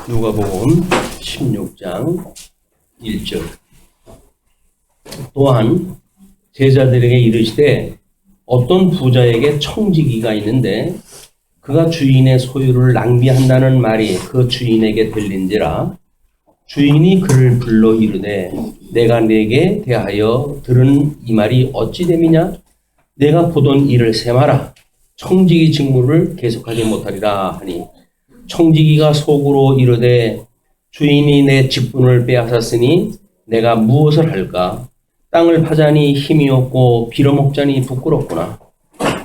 누가복음 16장 1절. 또한 제자들에게 이르시되 어떤 부자에게 청지기가 있는데 그가 주인의 소유를 낭비한다는 말이 그 주인에게 들린지라. 주인이 그를 불러 이르되 내가 네게 대하여 들은 이 말이 어찌 됨이냐? 내가 보던 일을 세마라. 청지기 직무를 계속하지 못하리라 하니, 청지기가 속으로 이르되 주인이 내 직분을 빼앗았으니 내가 무엇을 할까? 땅을 파자니 힘이 없고 빌어먹자니 부끄럽구나.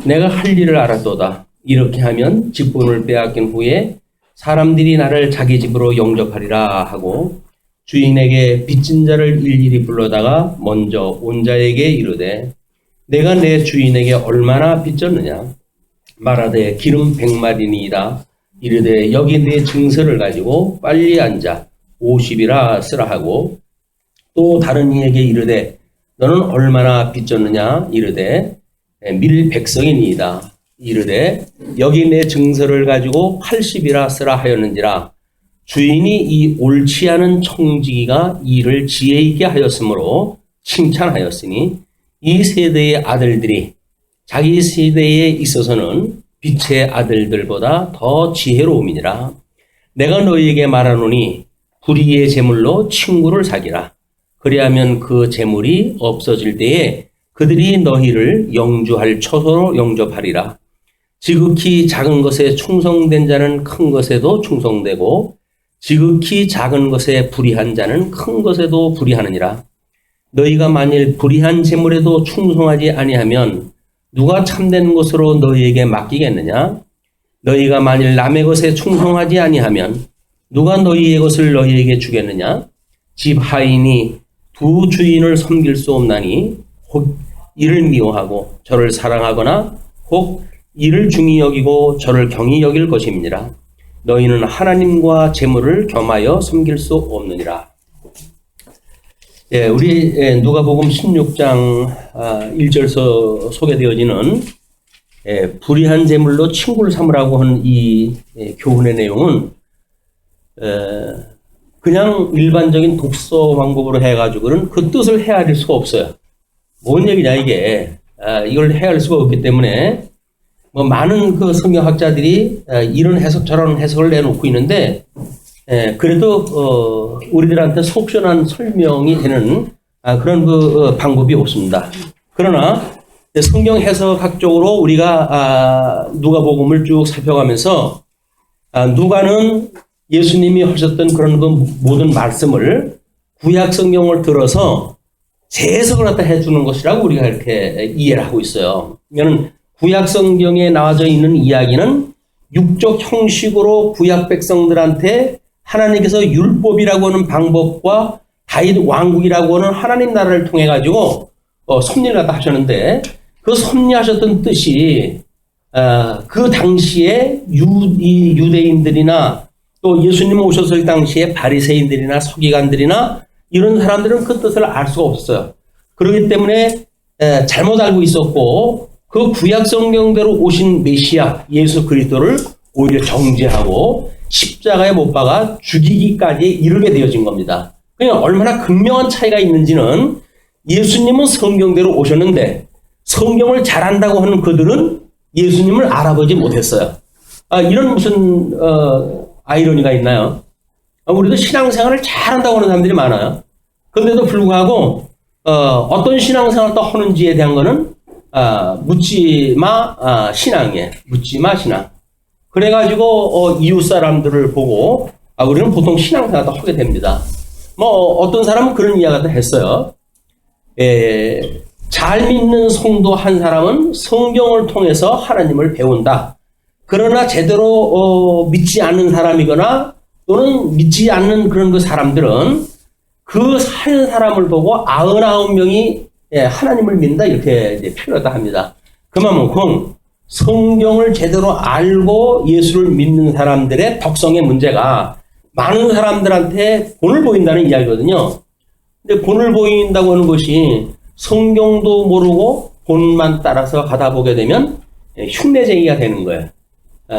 내가 할 일을 알았도다. 이렇게 하면 직분을 빼앗긴 후에 사람들이 나를 자기 집으로 영접하리라 하고, 주인에게 빚진 자를 일일이 불러다가 먼저 온 자에게 이르되 내가 내 주인에게 얼마나 빚졌느냐? 말하되 기름 100마리니이다. 이르되 여기 네 증서를 가지고 빨리 앉아 50이라 쓰라 하고, 또 다른 이에게 이르되 너는 얼마나 빚졌느냐? 이르되 밀 100성이니이다. 이르되 여기 내 증서를 가지고 80이라 쓰라 하였는지라. 주인이 이 옳지 않은 청지기가 일을 지혜 있게 하였으므로 칭찬하였으니, 이 세대의 아들들이 자기 세대에 있어서는 빛의 아들들보다 더 지혜로움이니라. 내가 너희에게 말하노니 불의의 재물로 친구를 사귀라. 그리하면 그 재물이 없어질 때에 그들이 너희를 영주할 처소로 영접하리라. 지극히 작은 것에 충성된 자는 큰 것에도 충성되고, 지극히 작은 것에 불의한 자는 큰 것에도 불의하느니라. 너희가 만일 불의한 재물에도 충성하지 아니하면 누가 참된 것으로 너희에게 맡기겠느냐? 너희가 만일 남의 것에 충성하지 아니하면 누가 너희의 것을 너희에게 주겠느냐? 집 하인이 두 주인을 섬길 수 없나니 혹 이를 미워하고 저를 사랑하거나 혹 이를 중히 여기고 저를 경히 여길 것임이니라. 너희는 하나님과 재물을 겸하여 섬길 수 없느니라. 예, 우리 누가복음 16장 1절서 소개되어지는 불의한 재물로 친구를 삼으라고 하는 이 교훈의 내용은 그냥 일반적인 독서 방법으로 해가지고는 그 뜻을 헤아릴 수가 없어요. 뭔 얘기냐 이게. 이걸 헤아릴 수가 없기 때문에 뭐 많은 그 성경학자들이 이런 해석 저런 해석을 내놓고 있는데, 그래도 우리들한테 속전한 설명이 되는 그런 그 방법이 없습니다. 그러나 성경 해석학적으로 우리가 누가복음을 쭉 살펴가면서 누가는 예수님이 하셨던 그런 그 모든 말씀을 구약 성경을 들어서 재해석을 갖다 해주는 것이라고 우리가 이렇게 이해를 하고 있어요. 그러면 구약 성경에 나와져 있는 이야기는 육적 형식으로 구약 백성들한테 하나님께서 율법이라고 하는 방법과 다윗 왕국이라고 하는 하나님 나라를 통해 가지고 섭리를 갖다 하셨는데, 그 섭리하셨던 뜻이 그 당시에 유대인들이나 또 예수님 오셨을 당시에 바리새인들이나 서기관들이나 이런 사람들은 그 뜻을 알 수가 없어요. 그렇기 때문에 잘못 알고 있었고, 그 구약 성경대로 오신 메시아 예수 그리스도를 오히려 정죄하고 십자가에 못 박아 죽이기까지 이르게 되어진 겁니다. 그냥 얼마나 극명한 차이가 있는지는, 예수님은 성경대로 오셨는데 성경을 잘 안다고 하는 그들은 예수님을 알아보지 못했어요. 이런 무슨 아이러니가 있나요? 우리도 신앙생활을 잘한다고 하는 사람들이 많아요. 그런데도 불구하고 어떤 신앙생활을 또 하는지에 대한 거는 묻지마 신앙이에요. 묻지마 신앙. 그래가지고 이웃 사람들을 보고 우리는 보통 신앙생활도 하게 됩니다. 뭐 어떤 사람은 그런 이야기도 했어요. 잘 믿는 성도 한 사람은 성경을 통해서 하나님을 배운다. 그러나 제대로 믿지 않는 사람이거나 또는 믿지 않는 그런 그 사람들은 그 한 사람을 보고 99명이 하나님을 믿는다, 이렇게 표현하다 합니다. 그만큼 성경을 제대로 알고 예수를 믿는 사람들의 덕성의 문제가 많은 사람들한테 본을 보인다는 이야기거든요. 근데 본을 보인다고 하는 것이 성경도 모르고 본만 따라서 가다 보게 되면 흉내쟁이가 되는 거예요.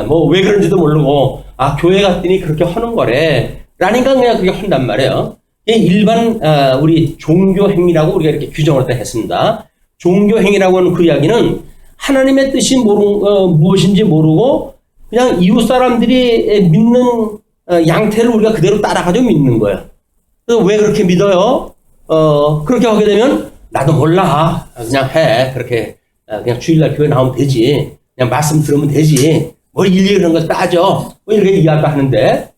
뭐 왜 그런지도 모르고 교회 갔더니 그렇게 하는 거래 라니까 그냥 그렇게 한단 말이에요. 일반 우리 종교 행위라고 우리가 이렇게 규정을 했습니다. 종교 행위라고 하는 그 이야기는 하나님의 뜻이 무엇인지 모르고 그냥 이웃 사람들이 믿는 양태를 우리가 그대로 따라가지고 믿는 거예요. 그래서 왜 그렇게 믿어요? 그렇게 하게 되면 나도 몰라. 그냥 해. 그렇게 그냥 주일날 교회 나오면 되지. 그냥 말씀 들으면 되지. 뭐 일일이 그런 거 따져. 뭐 이렇게 이야기를 하는데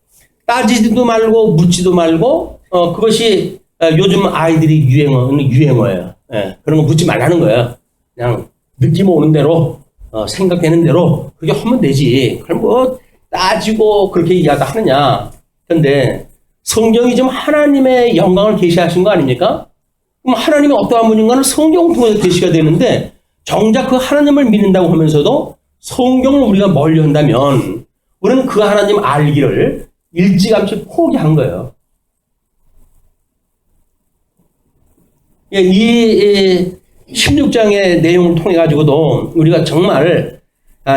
따지지도 말고 묻지도 말고 그것이 요즘 아이들이 유행어예요. 예, 그런 거 묻지 말라는 거예요. 그냥 느낌 오는 대로 생각되는 대로 그렇게 하면 되지. 그럼 뭐 따지고 그렇게 이야기하느냐. 그런데 성경이 좀 하나님의 영광을 계시하신 거 아닙니까? 그럼 하나님이 어떠한 분인가는 성경을 통해서 계시가 되는데 정작 그 하나님을 믿는다고 하면서도 성경을 우리가 멀리 한다면 우리는 그 하나님 알기를 일찌감치 포기한 거예요. 이 16장의 내용을 통해 가지고도 우리가 정말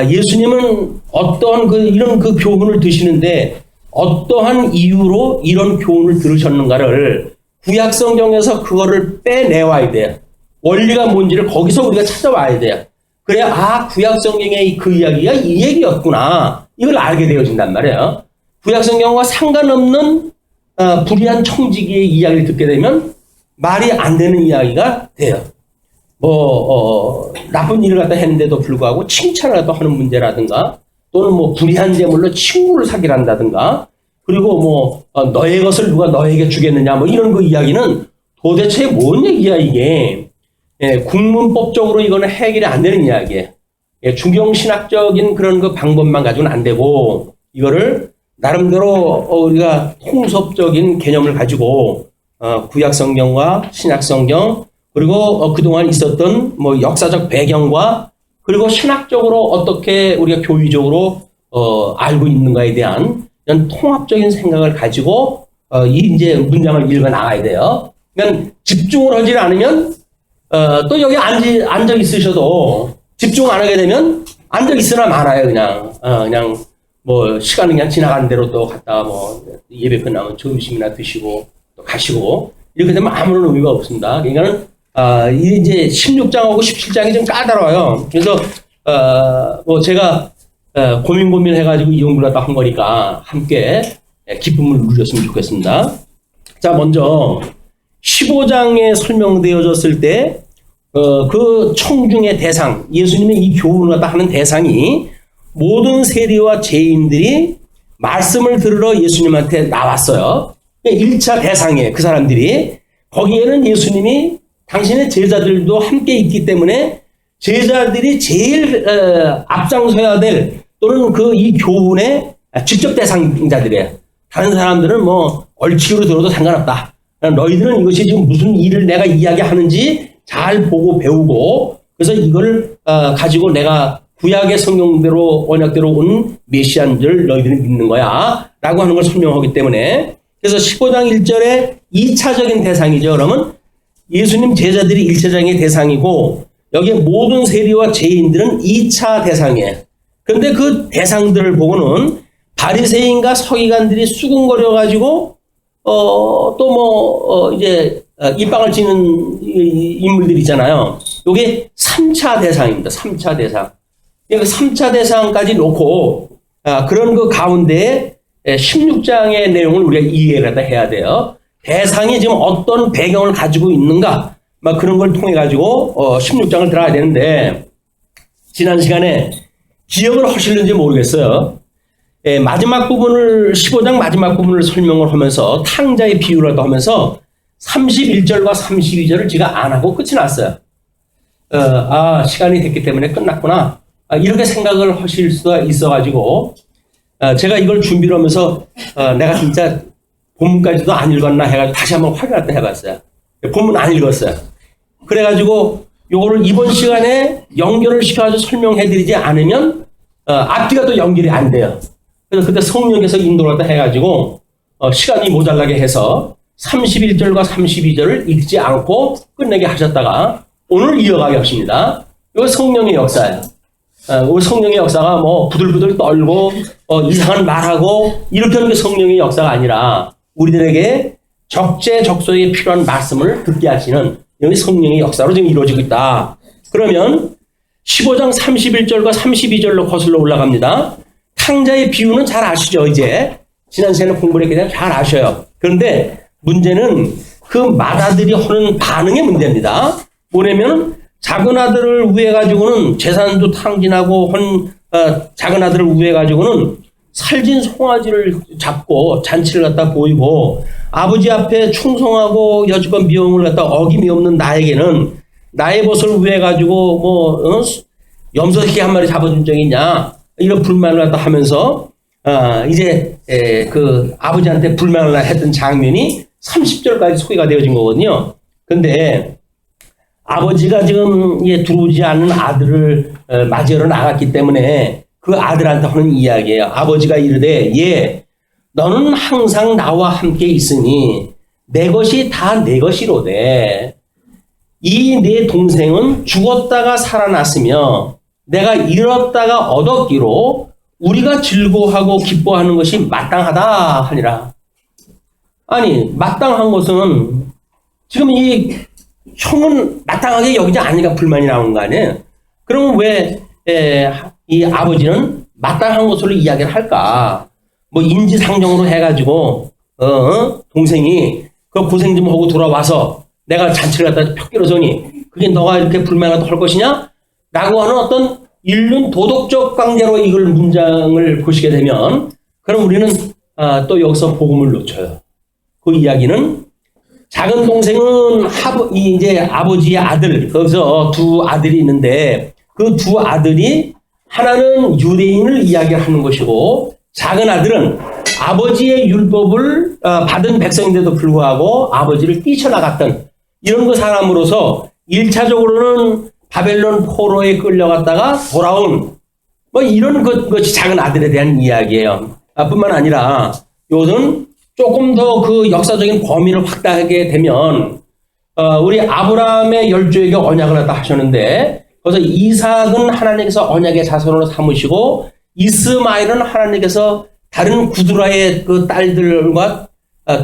예수님은 어떠한 이런 교훈을 드시는데 어떠한 이유로 이런 교훈을 들으셨는가를 구약 성경에서 그거를 빼내와야 돼요. 원리가 뭔지를 거기서 우리가 찾아와야 돼요. 그래야 구약 성경의 그 이야기가 이 얘기였구나 이걸 알게 되어진단 말이에요. 구약 성경과 상관없는 불의한 청지기의 이야기를 듣게 되면 말이 안 되는 이야기가 돼요. 나쁜 일을 갖다 했는데도 불구하고 칭찬을 갖다 하는 문제라든가 또는 불의한 재물로 친구를 사기한다든가 그리고 너의 것을 누가 너에게 주겠느냐 이런 그 이야기는 도대체 뭔 얘기야 이게. 국문법적으로 이거는 해결이 안 되는 이야기예요. 중경신학적인 그런 그 방법만 가지고는 안 되고 이거를 나름대로 우리가 통섭적인 개념을 가지고 구약 성경과 신약 성경 그리고 그동안 있었던 역사적 배경과 그리고 신학적으로 어떻게 우리가 교리적으로 알고 있는가에 대한 이런 통합적인 생각을 가지고 이제 문장을 읽어 나가야 돼요. 그러니까 집중을 하지 않으면 또 여기 앉아 있으셔도 집중 안 하게 되면 앉아 있으나 말아요. 그냥 시간은 그냥 지나가는 대로 또 갔다가 예배 끝나면 점심이나 드시고 또 가시고 이렇게 되면 아무런 의미가 없습니다. 그러니까는 이제 16장하고 17장이 좀 까다로워요. 그래서 제가 고민해가지고 이 연구를 갖다 한 거니까 함께 기쁨을 누렸으면 좋겠습니다. 자, 먼저 15장에 설명되어졌을 때 그 청중의 대상, 예수님의 이 교훈을 갖다 하는 대상이 모든 세리와 죄인들이 말씀을 들으러 예수님한테 나왔어요. 1차 대상이에요. 그 사람들이. 거기에는 예수님이 당신의 제자들도 함께 있기 때문에 제자들이 제일 앞장서야 될 또는 이 교훈의 직접 대상자들이에요. 다른 사람들은 얼치기로 들어도 상관없다. 너희들은 이것이 지금 무슨 일을 내가 이야기하는지 잘 보고 배우고 그래서 이걸 가지고 내가 구약의 성경대로 언약대로 온 메시아인 줄 너희들은 믿는 거야 라고 하는 걸 설명하기 때문에 그래서 15장 1절에 2차적인 대상이죠. 그러면 예수님 제자들이 1차적인 대상이고 여기에 모든 세리와 죄인들은 2차 대상이에요. 그런데 그 대상들을 보고는 바리새인과 서기관들이 수군거려 가지고 이제 입방을 치는 인물들이 있잖아요. 이게 3차 대상입니다. 3차 대상. 그러니까 3차 대상까지 놓고 그런 그 가운데 16장의 내용을 우리가 이해를 해야 돼요. 대상이 지금 어떤 배경을 가지고 있는가 그런 걸 통해 가지고 16장을 들어가야 되는데 지난 시간에 기억을 하실는지 모르겠어요. 마지막 부분을 15장 마지막 부분을 설명을 하면서 탕자의 비유를 하면서 31절과 32절을 제가 안 하고 끝이 났어요. 시간이 됐기 때문에 끝났구나. 이렇게 생각을 하실 수가 있어가지고 제가 이걸 준비를 하면서 내가 진짜 본문까지도 안 읽었나 해가지고 다시 한번 확인을 해봤어요. 본문 안 읽었어요. 그래가지고 요거를 이번 시간에 연결을 시켜가지고 설명해드리지 않으면 앞뒤가 또 연결이 안 돼요. 그래서 그때 성령께서 인도를 해가지고 시간이 모자라게 해서 31절과 32절을 읽지 않고 끝내게 하셨다가 오늘 이어가게 하십니다. 이거 성령의 역사예요. 우리 성령의 역사가 뭐 부들부들 떨고 이상한 말하고 이렇게 하는 게 성령의 역사가 아니라 우리들에게 적재적소에 필요한 말씀을 듣게 하시는 여기 성령의 역사로 지금 이루어지고 있다. 그러면 15장 31절과 32절로 거슬러 올라갑니다. 탕자의 비유는 잘 아시죠? 이제 지난 시간에 공부를 했기 때문에 잘 아셔요. 그런데 문제는 그 맏아들이 하는 반응의 문제입니다. 뭐냐면 작은 아들을 위해 가지고는 재산도 탕진하고 작은 아들을 위해 가지고는 살진 송아지를 잡고 잔치를 갖다 보이고 아버지 앞에 충성하고 여지껏 미움을 갖다 어김이 없는 나에게는 나의 벗을 위해 가지고 염소새끼 한 마리 잡아준 적이 있냐 이런 불만을 갖다 하면서 이제 그 아버지한테 불만을 했던 장면이 30절까지 소개가 되어진 거거든요. 근데 아버지가 지금 들어오지 않는 아들을 맞이하러 나갔기 때문에 그 아들한테 하는 이야기예요. 아버지가 이르되 너는 항상 나와 함께 있으니 내 것이 다 내 것이로되 이 내 동생은 죽었다가 살아났으며 내가 잃었다가 얻었기로 우리가 즐거워하고 기뻐하는 것이 마땅하다 하니라. 아니 마땅한 것은 지금 이 형은 마땅하게 여기지 않으니까 불만이 나오는 거 아니에요? 그러면 왜 이 아버지는 마땅한 것으로 이야기를 할까? 뭐 인지상정으로 해가지고 동생이 그 고생 좀 하고 돌아와서 내가 잔치를 갖다 펴끼러서니 그게 너가 이렇게 불만하다 할 것이냐? 라고 하는 어떤 인륜 도덕적 강제로 이걸 문장을 보시게 되면 그럼 우리는 또 여기서 복음을 놓쳐요. 그 이야기는 작은 동생은 이제 아버지의 아들, 거기서 두 아들이 있는데 그 두 아들이 하나는 유대인을 이야기하는 것이고 작은 아들은 아버지의 율법을 받은 백성인데도 불구하고 아버지를 뛰쳐나갔던 이런 그 사람으로서 1차적으로는 바벨론 포로에 끌려갔다가 돌아온 뭐 이런 것이 작은 아들에 대한 이야기예요. 뿐만 아니라 이것은 조금 더 그 역사적인 범위를 확대하게 되면 우리 아브라함의 열조에게 언약을 갖다 하셨는데 그래서 이삭은 하나님께서 언약의 자손으로 삼으시고 이스마엘은 하나님께서 다른 구두라의 그 딸들과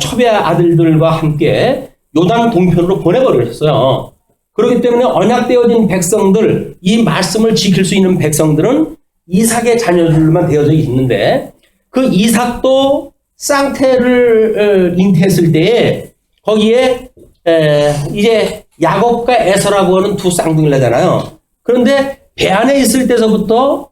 첩의 아들들과 함께 요단 동편으로 보내버리셨어요. 그렇기 때문에 언약되어진 백성들, 이 말씀을 지킬 수 있는 백성들은 이삭의 자녀들만 되어져 있는데 그 이삭도 쌍태를 잉태했을 때에 거기에 이제 야곱과 에서라고 하는 두 쌍둥이라잖아요. 그런데 배 안에 있을 때서부터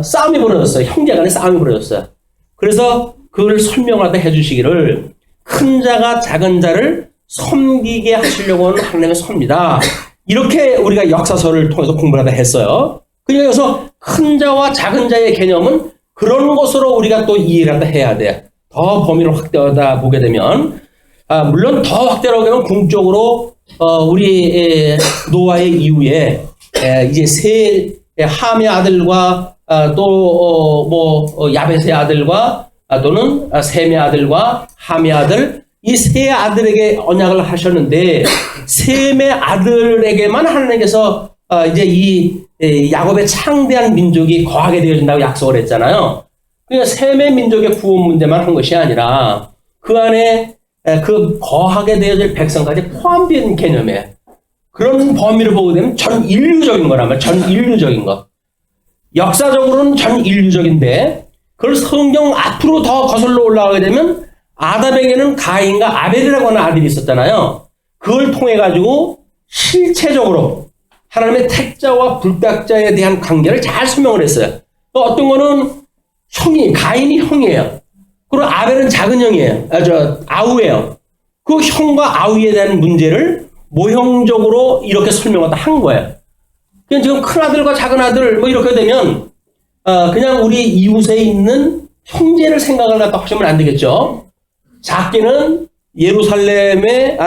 싸움이 벌어졌어요. 형제간에 싸움이 벌어졌어요. 그래서 그걸 설명하다 해주시기를 큰 자가 작은 자를 섬기게 하시려고 하는 하나님의 섭니다. 이렇게 우리가 역사서를 통해서 공부를 하다 했어요. 그러니까 여기서 큰 자와 작은 자의 개념은 그런 것으로 우리가 또 이해를 한다 해야 돼요. 더 범위를 확대하다 보게 되면 물론 더 확대하게 되면 궁극적으로 우리 노아의 이후에 이제 세 함의 아들과 또 야벳의 아들과 또는 셈의 아들과 함의 아들 이 세 아들에게 언약을 하셨는데 셈의 아들에게만 하나님께서 이제 이 야곱의 창대한 민족이 거하게 되어진다고 약속을 했잖아요. 그러니까 셈의 민족의 구원 문제만 한 것이 아니라 그 안에 그 거하게 되어질 백성까지 포함된 개념이에요. 그런 범위를 보게 되면 전 인류적인 거라면 전 인류적인 것. 역사적으로는 전 인류적인데 그걸 성경 앞으로 더 거슬러 올라가게 되면 아담에게는 가인과 아벨이라고 하는 아들이 있었잖아요. 그걸 통해 가지고 실체적으로 하나님의 택자와 불택자에 대한 관계를 잘 설명을 했어요. 어떤 거는 가인이 형이에요. 그리고 아벨은 작은 형이에요. 아우예요. 그 형과 아우에 대한 문제를 모형적으로 이렇게 설명을 한 거예요. 그냥 지금 큰 아들과 작은 아들 뭐 이렇게 되면 그냥 우리 이웃에 있는 형제를 생각을 갖다 하시면 안 되겠죠. 작게는 예루살렘의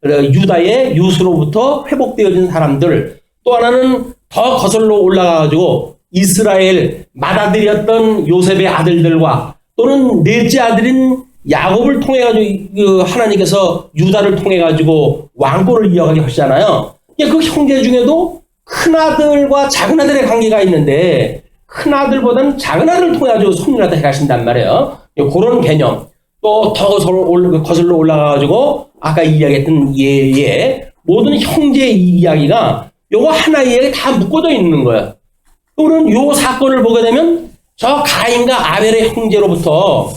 유다의 유수로부터 회복되어진 사람들, 또 하나는 더 거슬러 올라가가지고 이스라엘 맏아들이었던 요셉의 아들들과 또는 넷째 아들인 야곱을 통해 가지고 하나님께서 유다를 통해 가지고 왕국을 이어가게 하시잖아요. 그 형제 중에도 큰아들과 작은아들의 관계가 있는데 큰아들보다는 작은아들을 통해 가지고 손이라도 해가신단 말이에요. 그런 개념. 또 더 거슬러 올라가가지고 아까 이야기했던 예의 모든 형제의 이야기가 요거 하나의 이야기 다 묶어져 있는 거예요. 우리는 요 사건을 보게 되면 저 가인과 아벨의 형제로부터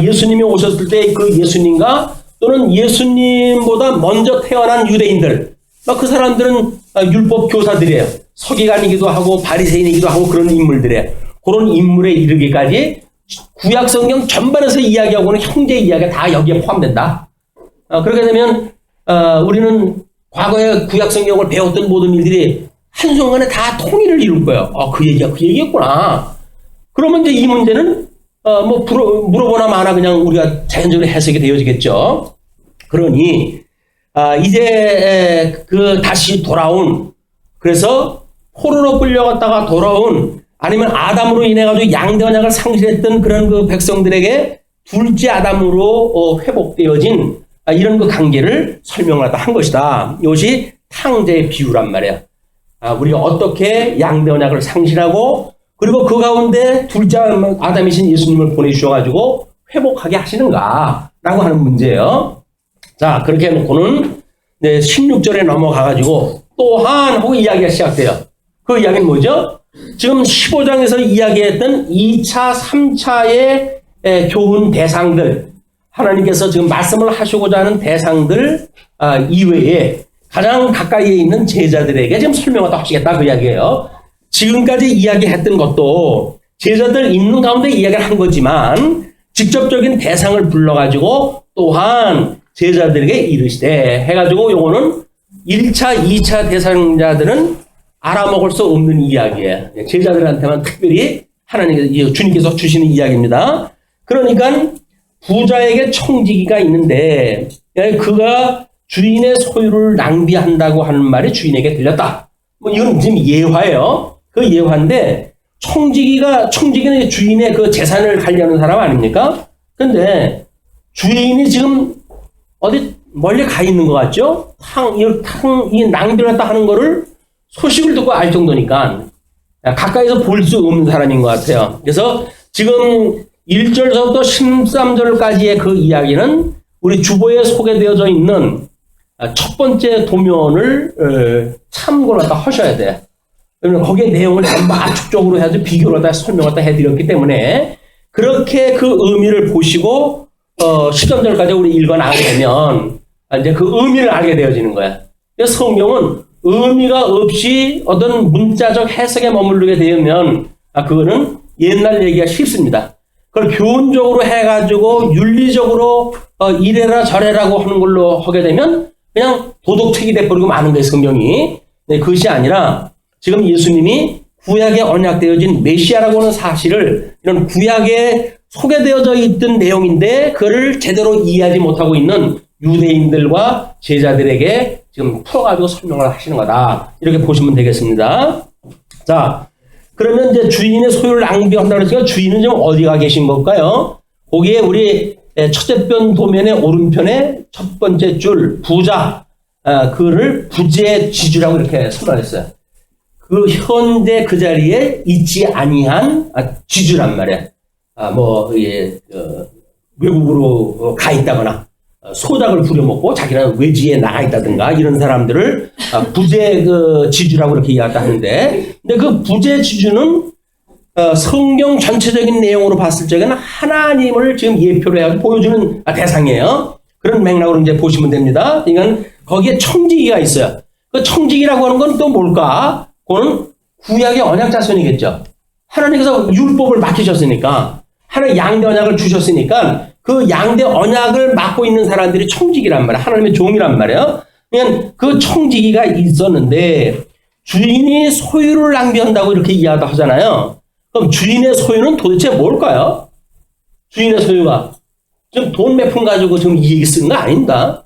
예수님이 오셨을 때 그 예수님과 또는 예수님보다 먼저 태어난 유대인들, 그 사람들은 율법 교사들이에요. 서기관이기도 하고 바리새인이기도 하고 그런 인물들이에요. 그런 인물에 이르기까지 구약 성경 전반에서 이야기하고는 형제 이야기가 다 여기에 포함된다. 그렇게 되면 우리는 과거에 구약 성경을 배웠던 모든 일들이 한순간에 다 통일을 이룰 거예요. 그 얘기가 그 얘기였구나. 그러면 이제 이 문제는 물어보나 마나 그냥 우리가 자연적으로 해석이 되어지겠죠. 그러니 이제 다시 돌아온, 그래서 포로로 끌려갔다가 돌아온, 아니면 아담으로 인해 가지고 양대 언약을 상실했던 그런 그 백성들에게 둘째 아담으로 회복되어진 이런 그 관계를 설명을 한 것이다. 이것이 탕자의 비유란 말이에요. 우리가 어떻게 양대 언약을 상실하고 그리고 그 가운데 둘째 아담이신 예수님을 보내주셔가지고 회복하게 하시는가라고 하는 문제예요. 자, 그렇게 해놓고는 16절에 넘어가가지고 또한 하고 이야기가 시작돼요. 그 이야기는 뭐죠? 지금 15장에서 이야기했던 2차, 3차의 교훈 대상들, 하나님께서 지금 말씀을 하시고자 하는 대상들 이외에 가장 가까이에 있는 제자들에게 지금 설명을 하시겠다 그 이야기예요. 지금까지 이야기했던 것도 제자들 있는 가운데 이야기를 한 거지만 직접적인 대상을 불러가지고 또한 제자들에게 이르시되 해가지고 요거는 1차, 2차 대상자들은 알아먹을 수 없는 이야기예요. 제자들한테만 특별히 하나님께서, 주님께서 주시는 이야기입니다. 그러니까 부자에게 청지기가 있는데 그가 주인의 소유를 낭비한다고 하는 말이 주인에게 들렸다. 이건 지금 예화예요. 그 예화인데 청지기는 주인의 그 재산을 관리하는 사람 아닙니까? 근데 주인이 지금 어디 멀리 가 있는 것 같죠? 이 낭비를 했다 하는 거를 소식을 듣고 알 정도니까 가까이서 볼 수 없는 사람인 것 같아요. 그래서 지금 1절서부터 13절까지의 그 이야기는 우리 주보에 소개되어져 있는 첫 번째 도면을 참고를 하셔야 돼요. 그러면 거기에 내용을 전부 압축적으로 해가지고 비교를 다 설명을 다 해드렸기 때문에 그렇게 그 의미를 보시고 13절까지 우리 읽어 나가게 되면 이제 그 의미를 알게 되어지는 거야. 그래서 성경은 의미가 없이 어떤 문자적 해석에 머무르게 되면 그거는 옛날 얘기가 쉽습니다. 그걸 교훈적으로 해가지고 윤리적으로 이래라 저래라고 하는 걸로 하게 되면 그냥 도덕책이 돼버리고 마는 거예요, 성경이. 그것이 아니라 지금 예수님이 구약에 언약되어진 메시아라고 하는 사실을 이런 구약에 소개되어져 있던 내용인데 그걸 제대로 이해하지 못하고 있는 유대인들과 제자들에게 지금 풀어가지고 설명을 하시는 거다. 이렇게 보시면 되겠습니다. 자, 그러면 이제 주인의 소유를 낭비한다고 했으니까 주인은 지금 어디가 계신 걸까요? 거기에 우리 첫째 편 도면의 오른편에 첫 번째 줄 부자, 그를 부재 지주라고 이렇게 설명했어요. 그 현재 그 자리에 있지 아니한 지주란 말이에요. 외국으로 가 있다거나 소작을 부려먹고 자기는 외지에 나가 있다든가 이런 사람들을 부재 지주라고 이렇게 이야기하는데, 근데 그 부재 지주는 성경 전체적인 내용으로 봤을 적에는 하나님을 지금 예표로 해서 보여주는 대상이에요. 그런 맥락으로 이제 보시면 됩니다. 그러니까 거기에 청지기가 있어요. 그 청지기라고 하는 건 또 뭘까? 그거는 구약의 언약 자손이겠죠. 하나님께서 율법을 맡기셨으니까, 하나님 양대 언약을 주셨으니까 그 양대 언약을 맡고 있는 사람들이 청지기란 말이에요. 하나님의 종이란 말이에요. 그냥 그 청지기가 있었는데 주인이 소유를 낭비한다고 이렇게 이야기하잖아요. 그럼 주인의 소유는 도대체 뭘까요? 주인의 소유가 지금 돈 몇 푼 가지고 지금 이 얘기 쓰는 거 아닙니다.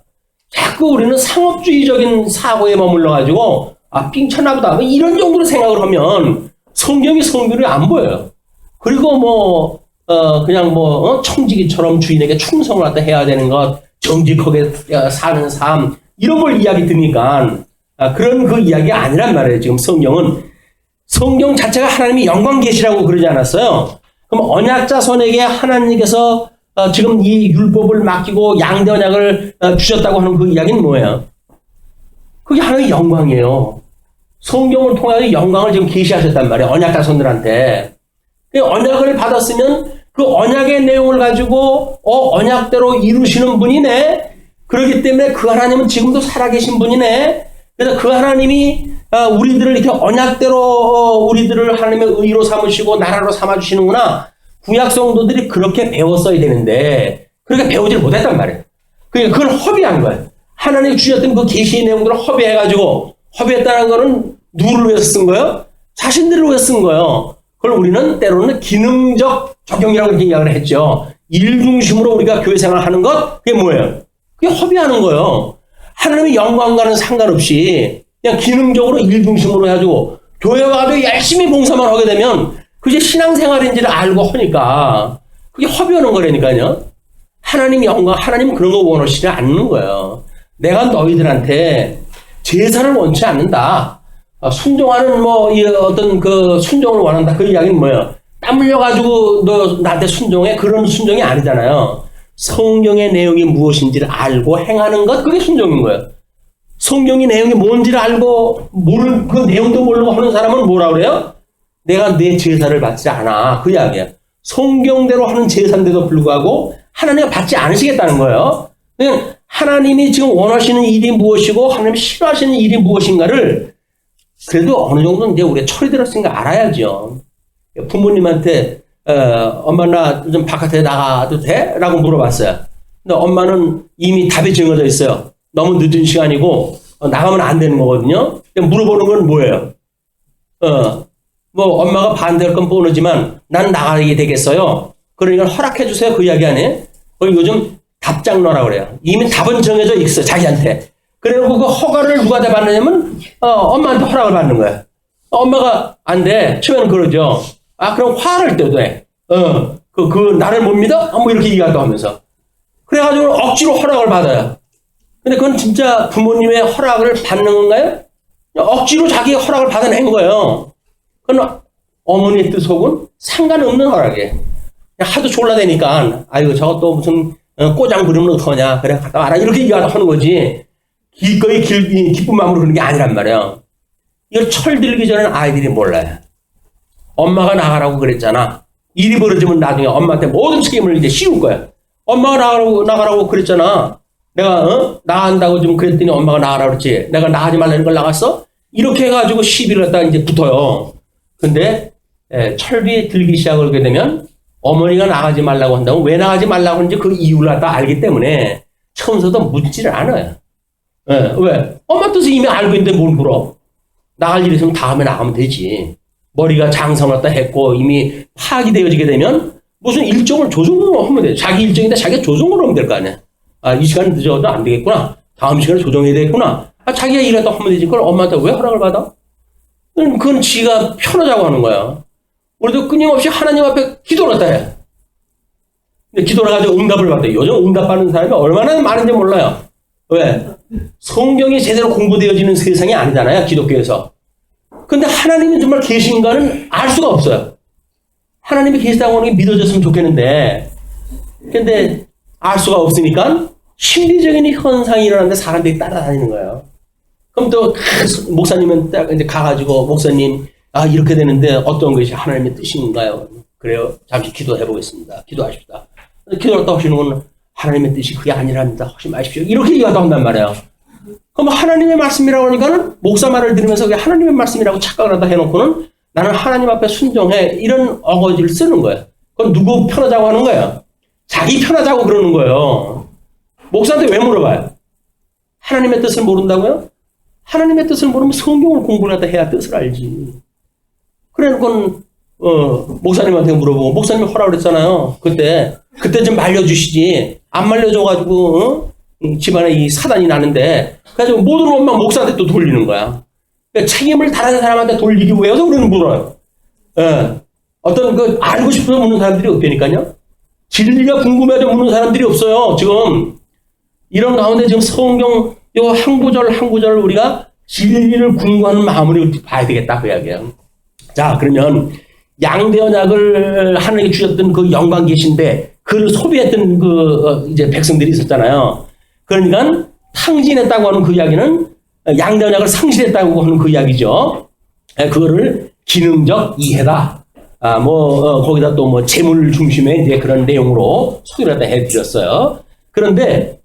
자꾸 우리는 상업주의적인 사고에 머물러가지고 삥쳐나보다 이런 정도로 생각을 하면 성경이 성경이 안 보여요. 그리고 그냥 청지기처럼 주인에게 충성을 해야 되는 것, 정직하게 사는 삶, 이런 걸 이야기 드니까 그런 그 이야기가 아니란 말이에요. 지금 성경 자체가 하나님이 영광 계시라고 그러지 않았어요. 그럼 언약자손에게 하나님께서 지금 이 율법을 맡기고 양대 언약을 주셨다고 하는 그 이야기는 뭐예요? 그게 하나님의 영광이에요. 성경을 통하여 영광을 지금 계시하셨단 말이에요. 언약자손들한테. 언약을 받았으면 그 언약의 내용을 가지고 언약대로 이루시는 분이네. 그렇기 때문에 그 하나님은 지금도 살아계신 분이네. 그래서 그 하나님이 우리들을 이렇게 언약대로 우리들을 하나님의 의로 삼으시고 나라로 삼아주시는구나. 구약 성도들이 그렇게 배웠어야 되는데 그렇게 배우질 못했단 말이에요. 그러니까 그걸 허비한 거예요. 하나님이 주셨던 그 계시의 내용들을 허비해가지고 허비했다는 거는 누구를 위해서 쓴 거예요? 자신들을 위해서 쓴 거예요. 그걸 우리는 때로는 기능적 적용이라고 이렇게 이야기를 했죠. 일 중심으로 우리가 교회 생활하는 것, 그게 뭐예요? 그게 허비하는 거예요. 하나님의 영광과는 상관없이 그냥 기능적으로 일 중심으로 해가지고 교회 와도 열심히 봉사만 하게 되면 그게 신앙생활인지를 알고 하니까 그게 허비하는 거라니까요. 하나님의 영광, 하나님은 그런 거 원하시지 않는 거예요. 내가 너희들한테 제사를 원치 않는다. 순종하는 어떤 그 순종을 원한다. 그 이야기는 뭐예요? 땀 흘려가지고 너 나한테 순종해? 그런 순종이 아니잖아요. 성경의 내용이 무엇인지를 알고 행하는 것, 그게 순종인 거예요. 성경의 내용이 뭔지를 알고 모르는 그 내용도 모르고 하는 사람은 뭐라 그래요? 내가 내 제사를 받지 않아. 그 이야기야. 성경대로 하는 제사인데도 불구하고 하나님이 받지 않으시겠다는 거예요. 그냥 하나님이 지금 원하시는 일이 무엇이고 하나님이 싫어하시는 일이 무엇인가를 그래도 어느 정도는 이제 우리가 철이 들었으니까 알아야죠. 부모님한테 엄마 나 좀 바깥에 나가도 돼? 라고 물어봤어요. 근데 엄마는 이미 답이 정해져 있어요. 너무 늦은 시간이고 나가면 안 되는 거거든요. 물어보는 건 뭐예요? 엄마가 반대할 건 뻔하지만 난 나가게 되겠어요. 그러니까 허락해 주세요. 그 이야기 아니에요? 요즘 답장너라고 그래요. 이미 답은 정해져 있어 자기한테. 그래놓고 그 허가를 누가 다 받느냐면 엄마한테 허락을 받는 거예요. 엄마가 안 돼. 처음에는 그러죠. 그럼 화를 때도 돼. 나를 못 믿어? 이렇게 얘기하다 하면서. 그래가지고 억지로 허락을 받아요. 근데 그건 진짜 부모님의 허락을 받는 건가요? 억지로 자기의 허락을 받아낸 거예요. 그건 어머니의 뜻하고는 상관없는 허락이에요. 하도 졸라대니까, 아이고, 저것도 무슨 꼬장 부리면 어떡하냐. 그래, 갔다 와라. 이렇게 얘기하다 하는 거지. 기꺼이 기쁜 마음으로 그런 게 아니란 말이에요. 이걸 철들기 전에는 아이들이 몰라요. 엄마가 나가라고 그랬잖아. 일이 벌어지면 나중에 엄마한테 모든 책임을 이제 씌울 거야. 엄마가 나가라고 그랬잖아. 내가, 나간다고 좀 그랬더니 엄마가 나가라고 그랬지. 내가 나가지 말라는 걸 나갔어? 이렇게 해가지고 시비를 갖다가 이제 붙어요. 근데, 철이 들기 시작하게 되면 어머니가 나가지 말라고 한다고 왜 나가지 말라고 하는지 그 이유를 갖다 알기 때문에 처음부터 묻지를 않아요. 왜? 엄마 뜻을 이미 알고 있는데 뭘 물어? 나갈 일 있으면 다음에 나가면 되지. 머리가 장성을 갖다 했고 이미 파악이 되어지게 되면 무슨 일정을 조정으로 하면 돼. 자기 일정인데 자기가 조정으로 하면 될 거 아니야. 이 시간 늦어도 안 되겠구나. 다음 시간에 조정해야 되겠구나. 자기가 일했다 하면 되지. 그걸 엄마한테 왜 허락을 받아? 그건 지가 편하자고 하는 거야. 우리도 끊임없이 하나님 앞에 기도를 했다 해. 근데 기도를 가지고 응답을 받아요. 요즘 응답받는 사람이 얼마나 많은지 몰라요. 왜? 성경이 제대로 공부되어지는 세상이 아니잖아요. 기독교에서. 근데 하나님이 정말 계신가는 알 수가 없어요. 하나님이 계시다고 하는 게 믿어졌으면 좋겠는데 근데 알 수가 없으니까 심리적인 현상이 일어나는데 사람들이 따라다니는 거예요. 그럼 또 목사님은 딱 이제 가가지고 목사님 이렇게 되는데 어떤 것이 하나님의 뜻인가요? 그래요. 잠시 기도해 보겠습니다. 기도하십시다. 기도했다 하시는 건 하나님의 뜻이 그게 아니랍니다. 하지 마십시오. 이렇게 얘기하다 한단 말이에요. 그럼 하나님의 말씀이라고 하니까는 목사 말을 들으면서 그게 하나님의 말씀이라고 착각을 하다 해놓고는 나는 하나님 앞에 순종해. 이런 어거지를 쓰는 거예요. 그건 누구 편하자고 하는 거예요? 자기 편하자고 그러는 거예요. 목사한테 왜 물어봐요? 하나님의 뜻을 모른다고요? 하나님의 뜻을 모르면 성경을 공부를 하다 해야 뜻을 알지. 그래 놓고는 목사님한테 물어보고 목사님이 허락을 했잖아요. 그때 좀 말려주시지. 안 말려줘가지고 집안에 이 사단이 나는데 그래서 모든 것만 목사한테 또 돌리는 거야. 그러니까 책임을 다른 사람한테 돌리기 위해서 우리는 물어요. 어떤 알고 싶어서 묻는 사람들이 없다니까요. 진리가 궁금해서 묻는 사람들이 없어요. 지금 이런 가운데 지금 성경 요 한 구절 한 구절을 우리가 진리를 궁구하는 마음으로 봐야 되겠다 그 이야기예요. 자, 그러면 양대 언약을 하나님께 주셨던 그 영광 계신데 그를 소비했던 이제 백성들이 있었잖아요. 그러니까 탕진했다고 하는 그 이야기는 양대 언약을 상실했다고 하는 그 이야기죠. 그거를 기능적 이해다. 거기다 또 뭐 재물 중심의 이제 그런 내용으로 소개를 해드렸어요. 그런데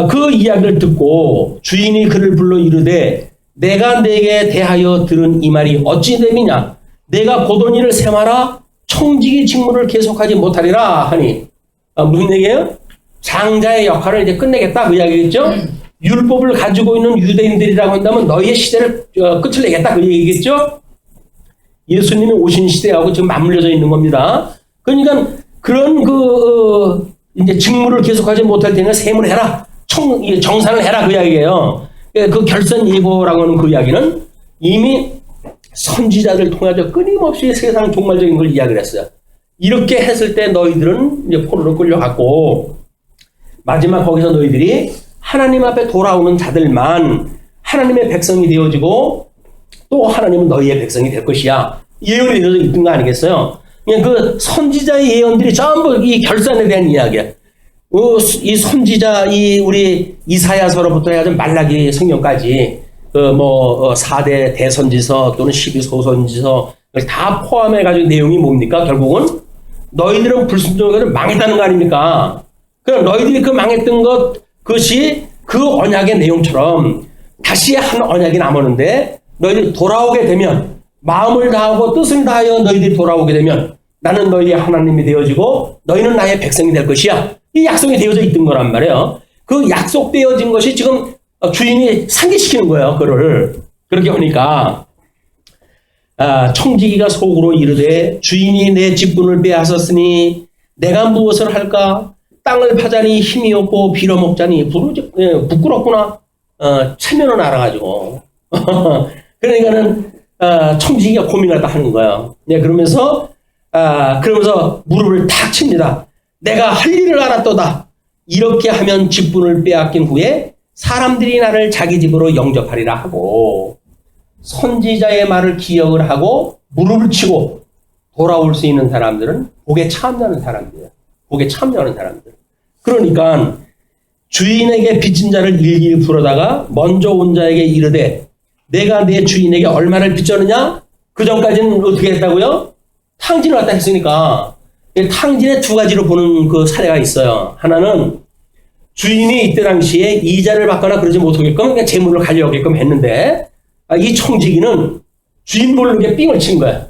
그 이야기를 듣고 주인이 그를 불러 이르되 내가 내게 대하여 들은 이 말이 어찌 됨이냐? 내가 보던 일을 세마라 청지기 직무를 계속하지 못하리라 하니 무슨 얘기예요? 장자의 역할을 이제 끝내겠다 그 이야기겠죠? 율법을 가지고 있는 유대인들이라고 한다면 너희의 시대를 끝을 내겠다 그 얘기겠죠? 예수님이 오신 시대하고 지금 맞물려져 있는 겁니다. 그러니까 그런 이제 직무를 계속하지 못할 때는 세문을 해라. 정산을 해라 그 이야기예요. 그 결선 예고라고 하는 그 이야기는 이미 선지자들 통해서 끊임없이 세상 종말적인 걸 이야기를 했어요. 이렇게 했을 때 너희들은 이제 포로로 끌려갔고 마지막 거기서 너희들이 하나님 앞에 돌아오는 자들만 하나님의 백성이 되어지고 또 하나님은 너희의 백성이 될 것이야. 예언이 되어져 있던 거 아니겠어요? 그냥 그 선지자의 예언들이 전부 이 결산에 대한 이야기야. 이 선지자, 우리 이사야서로부터 해가지고 말라기 성경까지, 4대 대선지서 또는 12소선지서 다 포함해가지고 내용이 뭡니까? 결국은 너희들은 불순종으로 망했다는 거 아닙니까? 그럼 너희들이 그 망했던 그것이 그 언약의 내용처럼 다시 한 언약이 남았는데 너희들이 돌아오게 되면 마음을 다하고 뜻을 다하여 너희들이 돌아오게 되면 나는 너희의 하나님이 되어지고 너희는 나의 백성이 될 것이야. 이 약속이 되어져 있던 거란 말이에요. 그 약속되어진 것이 지금 주인이 상기시키는 거예요. 그거를. 그렇게 하니까 청지기가 속으로 이르되 주인이 내 직분을 빼앗았으니 내가 무엇을 할까? 땅을 파자니 힘이 없고 빌어먹자니 부끄럽구나. 체면은 알아가지고. 그러니까는 청지기가 고민하다 하는 거예요. 네, 그러면서 무릎을 탁 칩니다. 내가 할 일을 알았도다. 이렇게 하면 직분을 빼앗긴 후에 사람들이 나를 자기 집으로 영접하리라 하고 선지자의 말을 기억을 하고 무릎을 치고 돌아올 수 있는 사람들은 복에 참여하는 사람들이에요. 복에 참여하는 사람들. 그러니까 주인에게 빚진 자를 일일이 풀어다가 먼저 온 자에게 이르되 내가 내 주인에게 얼마를 빚졌느냐? 그 전까지는 어떻게 했다고요? 탕진을 갖다 했으니까 탕진의 두 가지로 보는 그 사례가 있어요. 하나는 주인이 이때 당시에 이자를 받거나 그러지 못하게끔 그냥 재물을 가져오게끔 했는데 이 청지기는 주인 모르게 삥을 친 거야.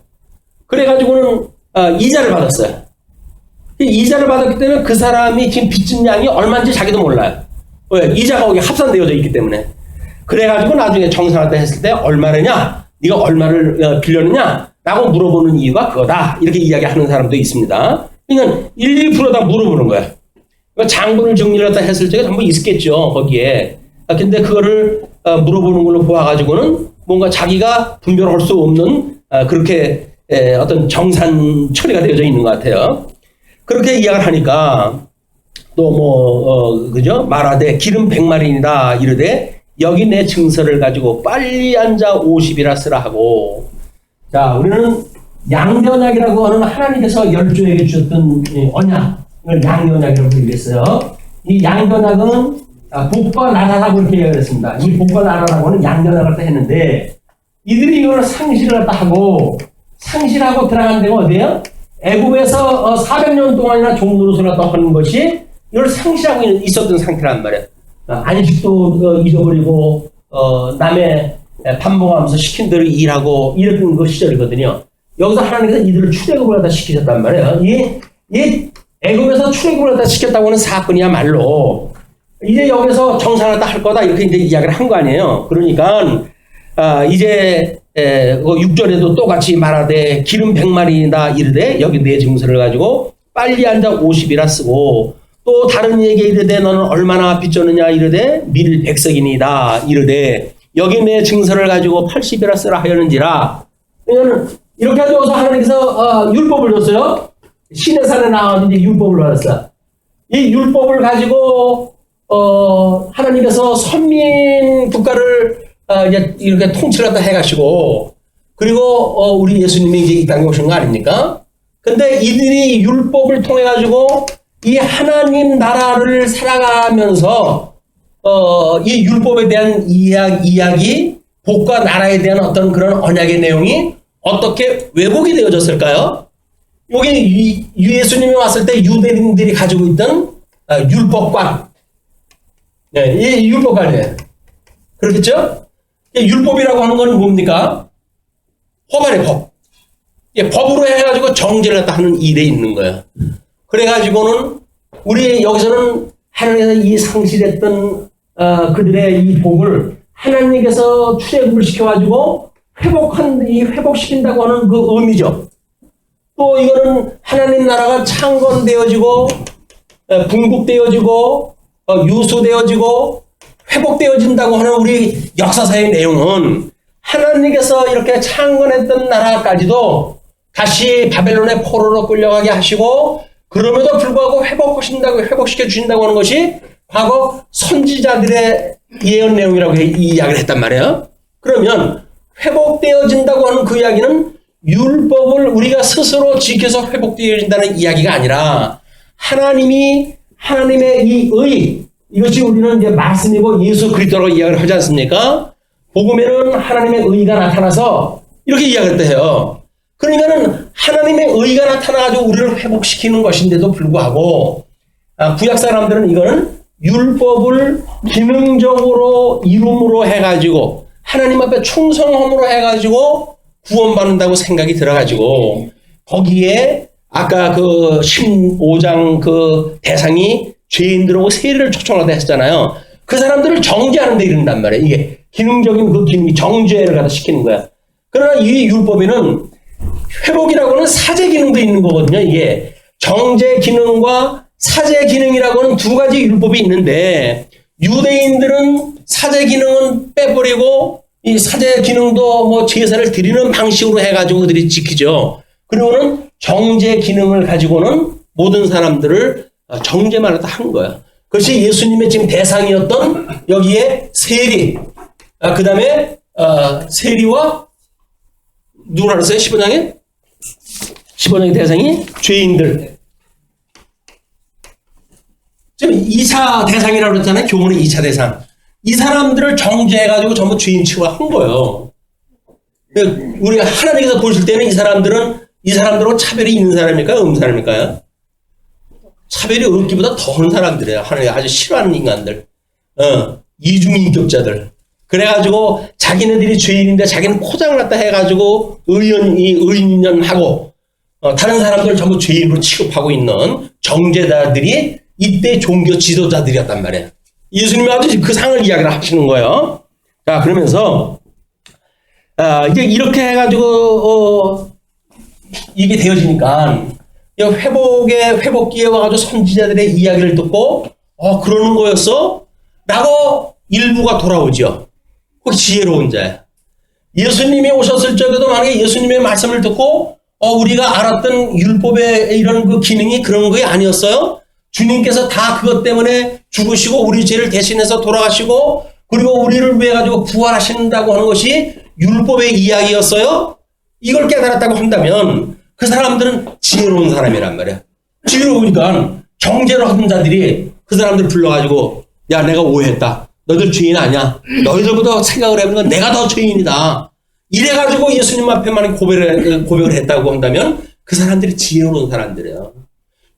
그래가지고는 이자를 받았어요. 이자를 받았기 때문에 그 사람이 지금 빚진 양이 얼마인지 자기도 몰라요. 왜? 이자가 거기 합산되어져 있기 때문에. 그래가지고 나중에 정산할 때 했을 때 얼마느냐? 네가 얼마를 빌렸느냐? 라고 물어보는 이유가 그거다. 이렇게 이야기하는 사람도 있습니다. 그러니까 일일이 풀어다 물어보는 거야. 장부를 정리를 했다 했을 적에 전부 있었겠죠. 거기에. 근데 그거를 물어보는 걸로 보아가지고는 뭔가 자기가 분별할 수 없는 그렇게 어떤 정산 처리가 되어져 있는 것 같아요. 그렇게 이야기를 하니까 또 그죠? 말하되 기름 100마리이다 이르되 여기 내 증서를 가지고 빨리 앉아 50이라 쓰라 하고. 자, 우리는 양대언약이라고 하는 하나님께서 열조에게 주셨던 언약을 양대언약이라고 부르겠어요. 이 양대언약은 복과 나라라고 이렇게 얘기했습니다. 이 복과 나라라고 하는 양대언약을 또 했는데 이들이 이거를 상실을 갖다 하고 상실하고 들어간 데가 어디예요? 애굽에서 400년 동안이나 종노릇을 갖다 하는 것이 이걸 상실하고 있었던 상태란 말이에요. 안식도 잊어버리고 남의 밥 먹으면서 시킨 대로 일하고 이랬던 그 시절이거든요. 여기서 하나님께서 이들을 출애굽을 갖다 시키셨단 말이에요. 이 애굽에서 출애굽을 갖다 시켰다고 하는 사건이야말로 이제 여기서 정산을 다 할 거다 이렇게 이제 이야기를 한 거 아니에요. 그러니까 이제 6절에도 똑같이 말하되 기름 100마리나 이르되 여기 내 증서를 가지고 빨리 앉아 50이라 쓰고 또 다른 얘기에 이르되 너는 얼마나 빚졌느냐 이르되 밀 100석이니다 이르되 여기 내 증서를 가지고 80이라 쓰라 하였는지라. 이렇게 하셔서 하나님께서 율법을 줬어요. 신의 산에 나와서 이제 율법을 받았어요. 이 율법을 가지고 하나님께서 선민 국가를 이제 이렇게 통치를 갖다 해가시고, 그리고, 우리 예수님이 이제 이 땅에 오신 거 아닙니까? 근데 이들이 율법을 통해가지고 이 하나님 나라를 살아가면서, 이 율법에 대한 이야기, 복과 나라에 대한 어떤 그런 언약의 내용이 어떻게 왜곡이 되어졌을까요? 여기 예수님이 왔을 때 유대인들이 가지고 있던 율법관, 네, 이 율법관이에요. 그렇겠죠? 율법이라고 하는 건 뭡니까? 법안의 법. 법으로 해가지고 정죄를 갖다 하는 일에 있는 거예요. 그래가지고는 우리 여기서는 하나님께서 이 상실했던 그들의 이 복을 하나님께서 출애굽을 시켜가지고 회복시킨다고 하는 그 의미죠. 또 이거는 하나님 나라가 창건되어지고 궁극되어지고 유수되어지고 회복되어진다고 하는 우리 역사사의 내용은 하나님께서 이렇게 창건했던 나라까지도 다시 바벨론의 포로로 끌려가게 하시고 그럼에도 불구하고 회복시켜 주신다고 하는 것이 과거 선지자들의 예언 내용이라고 이 이야기를 했단 말이에요. 그러면 회복되어진다고 하는 그 이야기는 율법을 우리가 스스로 지켜서 회복되어진다는 이야기가 아니라 하나님의 이 의, 이것이 우리는 이제 말씀이고 예수 그리스도라고 이야기를 하지 않습니까? 복음에는 하나님의 의가 나타나서 이렇게 이야기를 해요. 그러니까는 하나님의 의가 나타나가지고 우리를 회복시키는 것인데도 불구하고 구약 사람들은 이거는 율법을 기능적으로 이룸으로 해가지고 하나님 앞에 충성함으로 해가지고 구원받는다고 생각이 들어가지고 거기에 아까 그 15장 그 대상이 죄인들하고 세리를 초청하다 했잖아요. 그 사람들을 정죄하는 데 이른단 말이에요. 이게 기능적인 그 기능이 정죄를 갖다 시키는 거야. 그러나 이 율법에는 회복이라고 하는 사제 기능도 있는 거거든요. 이게 정죄 기능과 사제 기능이라고 하는 두 가지 율법이 있는데 유대인들은 사제 기능은 빼버리고 이 사제 기능도 뭐 제사를 드리는 방식으로 해가지고 그들이 지키죠. 그리고는 정죄 기능을 가지고는 모든 사람들을 정죄만 하다 한 거야. 그것이 예수님의 지금 대상이었던 여기에 세리, 그 다음에 세리와 누구라 그랬어요? 15장에? 15장의 대상이 죄인들. 지금 2차 대상이라고 그랬잖아요. 교훈의 2차 대상. 이 사람들을 정죄해가지고 전부 죄인 취급한 거예요. 우리가 하나님께서 보실 때는 이 사람들은 차별이 있는 사람일까요? 없는 사람일까요? 차별이 없기보다 더한 사람들이에요. 하나님이 아주 싫어하는 인간들. 이중인격자들. 그래가지고 자기네들이 죄인인데 자기는 포장을 갖다 해가지고 의인연하고 다른 사람들 전부 죄인으로 취급하고 있는 정죄자들이 이때 종교 지도자들이었단 말이에요. 예수님이 아주 그 상을 이야기를 하시는 거예요. 자, 그러면서 이제 이렇게 해가지고 이게 되어지니까 회복기에 와가지고 선지자들의 이야기를 듣고 그러는 거였어? 라고 일부가 돌아오죠. 그 지혜로운 자야. 예수님이 오셨을 적에도 만약에 예수님의 말씀을 듣고 우리가 알았던 율법의 이런 그 기능이 그런 게 아니었어요? 주님께서 다 그것 때문에 죽으시고 우리 죄를 대신해서 돌아가시고 그리고 우리를 위해 가지고 부활하신다고 하는 것이 율법의 이야기였어요? 이걸 깨달았다고 한다면 그 사람들은 지혜로운 사람이란 말이야. 지혜로우니까 정죄로 하던 자들이 그 사람들 불러가지고 야 내가 오해했다. 너희들 죄인 아니야. 너희들보다 생각을 해보면 내가 더 죄인이다. 이래가지고 예수님 앞에만 고백을 했다고 한다면 그 사람들이 지혜로운 사람들이에요.